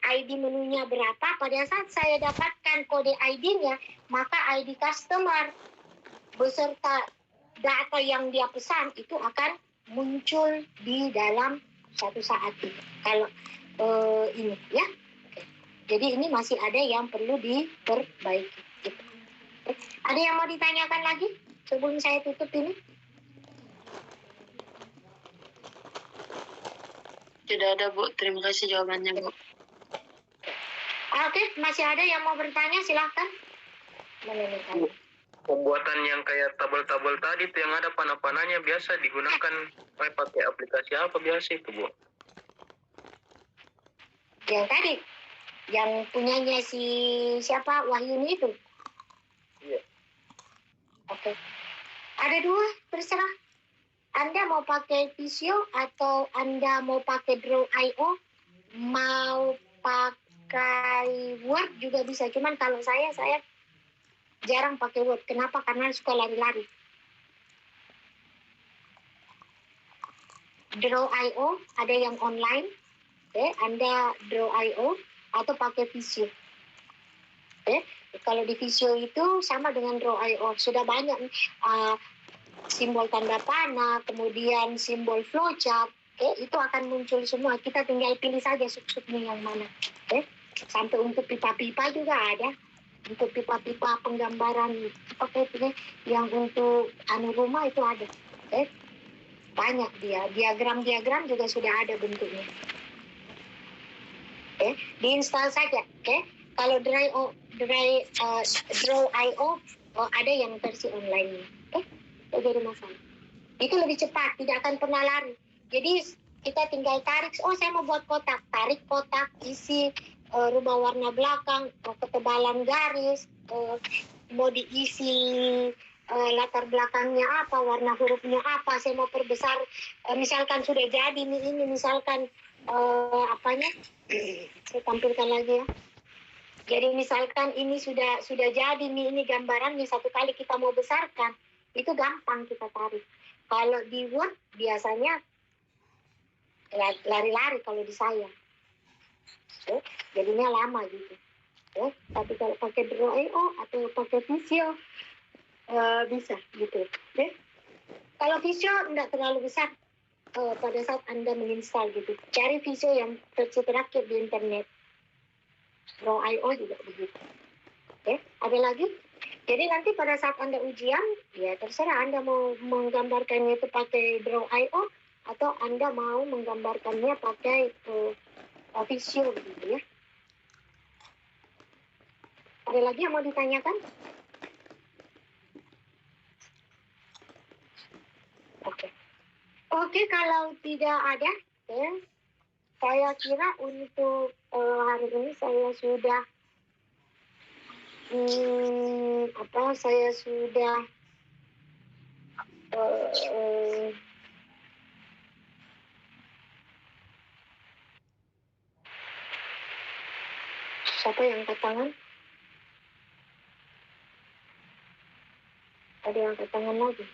S1: ID menunya berapa. Pada saat saya dapatkan kode ID-nya, maka ID customer beserta data yang dia pesan itu akan muncul di dalam suatu saat itu. Kalau ini ya. Jadi ini masih ada yang perlu diperbaiki. Gitu. Ada yang mau ditanyakan lagi sebelum saya tutup ini?
S2: Tidak ada, Bu. Terima kasih jawabannya, Bu.
S1: Oke, masih ada yang mau bertanya? Silahkan.
S3: Pembuatan yang kayak tabel-tabel tadi tuh yang ada panah-panahnya biasa digunakan pakai aplikasi apa biasa itu, Bu?
S1: Yang tadi, yang punyanya si siapa, Wahyuni itu?
S3: Iya.
S1: Oke. Ada dua, terserah. Anda mau pakai Visio atau Anda mau pakai Draw.io, mau pakai Word juga bisa. Cuman kalau saya jarang pakai Word. Kenapa? Karena suka lari-lari. Draw.io ada yang online. Anda Draw.io atau pakai Visio. Kalau di Visio itu sama dengan Draw.io. Sudah banyak simbol tanda panah, kemudian simbol flowchart, itu akan muncul semua. Kita tinggal pilih saja sub-subnya yang mana. Sampai untuk pipa-pipa juga ada. Untuk pipa-pipa penggambaran yang untuk rumah itu ada. Banyak dia. Diagram-diagram juga sudah ada bentuknya. Diinstal saja. Kalau Draw.io ada yang versi online. Jadi masalah. Itu lebih cepat, tidak akan pernah lari. Jadi kita tinggal tarik, saya mau buat kotak, tarik kotak, isi, rubah warna belakang, ketebalan garis, mau diisi latar belakangnya apa, warna hurufnya apa, saya mau perbesar, misalkan sudah jadi ini misalkan saya tampilkan lagi ya. Jadi misalkan ini sudah jadi ini gambarannya, satu kali kita mau besarkan, itu gampang kita tarik. Kalau di Word biasanya lari-lari kalau di saya. Jadinya lama gitu. Tapi kalau pakai Draw.io atau pakai Visio bisa gitu. Kalau Visio tidak terlalu besar pada saat Anda menginstal gitu. Cari Visio yang versi terakhir di internet. Draw.io juga begitu. Ada lagi? Jadi nanti pada saat Anda ujian, ya terserah Anda mau menggambarkannya itu pakai Draw.io atau Anda mau menggambarkannya pakai Visio gitu ya. Ada lagi yang mau ditanyakan? Oke, kalau tidak ada, saya kira untuk hari ini saya sudah Siapa yang angkat tangan? Ada yang angkat tangan lagi?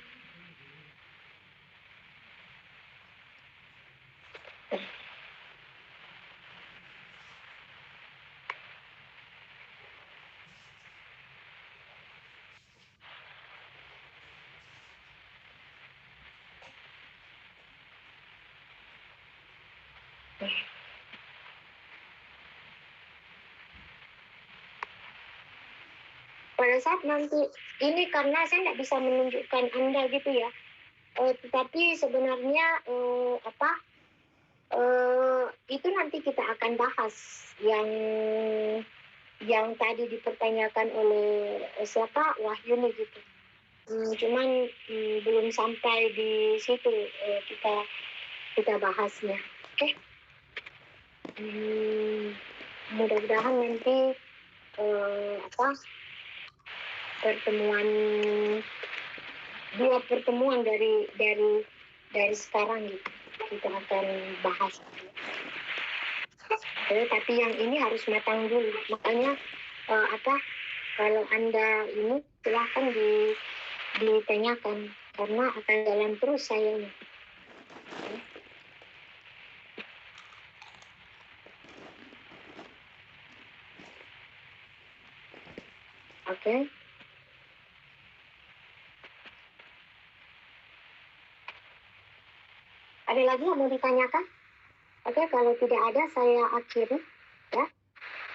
S1: Pada saat nanti ini karena saya tidak bisa menunjukkan Anda gitu ya, tetapi sebenarnya itu nanti kita akan bahas yang tadi dipertanyakan oleh siapa Wahyuni gitu. Cuman belum sampai di situ kita bahasnya, oke? Mudah-mudahan nanti dua pertemuan dari sekarang gitu kita akan bahas. Tapi yang ini harus matang dulu. Makanya kalau Anda ini silahkan ditanyakan karena akan jalan terus saya. Oke. Ada lagi yang mau ditanyakan? Oke, kalau tidak ada saya akhiri ya.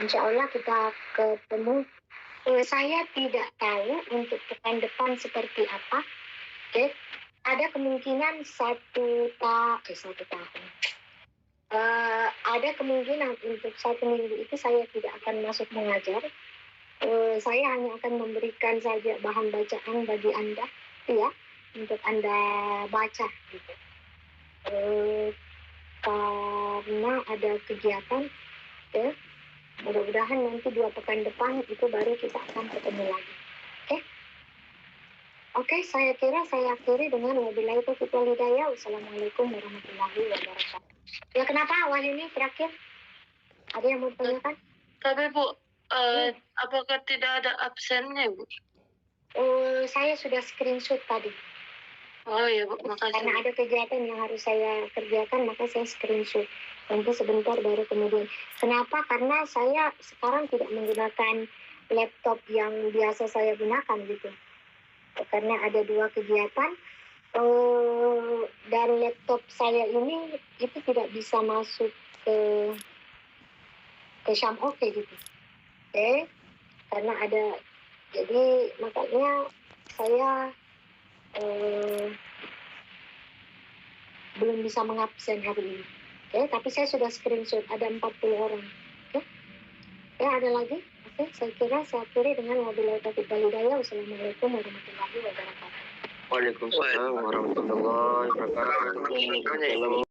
S1: Insya Allah kita ketemu. Saya tidak tahu untuk pekan depan seperti apa. Oke, ada kemungkinan satu tahun. Ada kemungkinan untuk 1 minggu itu saya tidak akan masuk mengajar. Saya hanya akan memberikan saja bahan bacaan bagi Anda, ya, untuk Anda baca. Gitu. Karena ada kegiatan, ya, mudah-mudahan nanti 2 pekan depan itu baru kita akan ketemu lagi. Oke, saya kira saya akhiri dengan wabillahi taufiq wal hidayah. Wassalamualaikum warahmatullahi wabarakatuh. Ya, kenapa Wahyuni terakhir? Ada yang mau tanyakan?
S2: Tapi Bu, apakah tidak ada absennya Bu?
S1: Saya sudah screenshot tadi.
S2: Oh iya Bu, makasih.
S1: Karena ada kegiatan yang harus saya kerjakan, maka saya screenshot. Nanti sebentar baru kemudian. Kenapa? Karena saya sekarang tidak menggunakan laptop yang biasa saya gunakan gitu. Karena ada 2 kegiatan dan laptop saya ini itu tidak bisa masuk ke Syam-Oke gitu. Oke. Karena ada, jadi makanya saya belum bisa mengabsen hari ini. Oke, tapi saya sudah screenshot ada 40 orang. Oke. Ya, ada lagi? Oke, saya kira saya akhiri dengan wabillahi taufiq wal hidayah. Wassalamualaikum warahmatullahi wabarakatuh.
S3: Waalaikumsalam warahmatullahi wabarakatuh.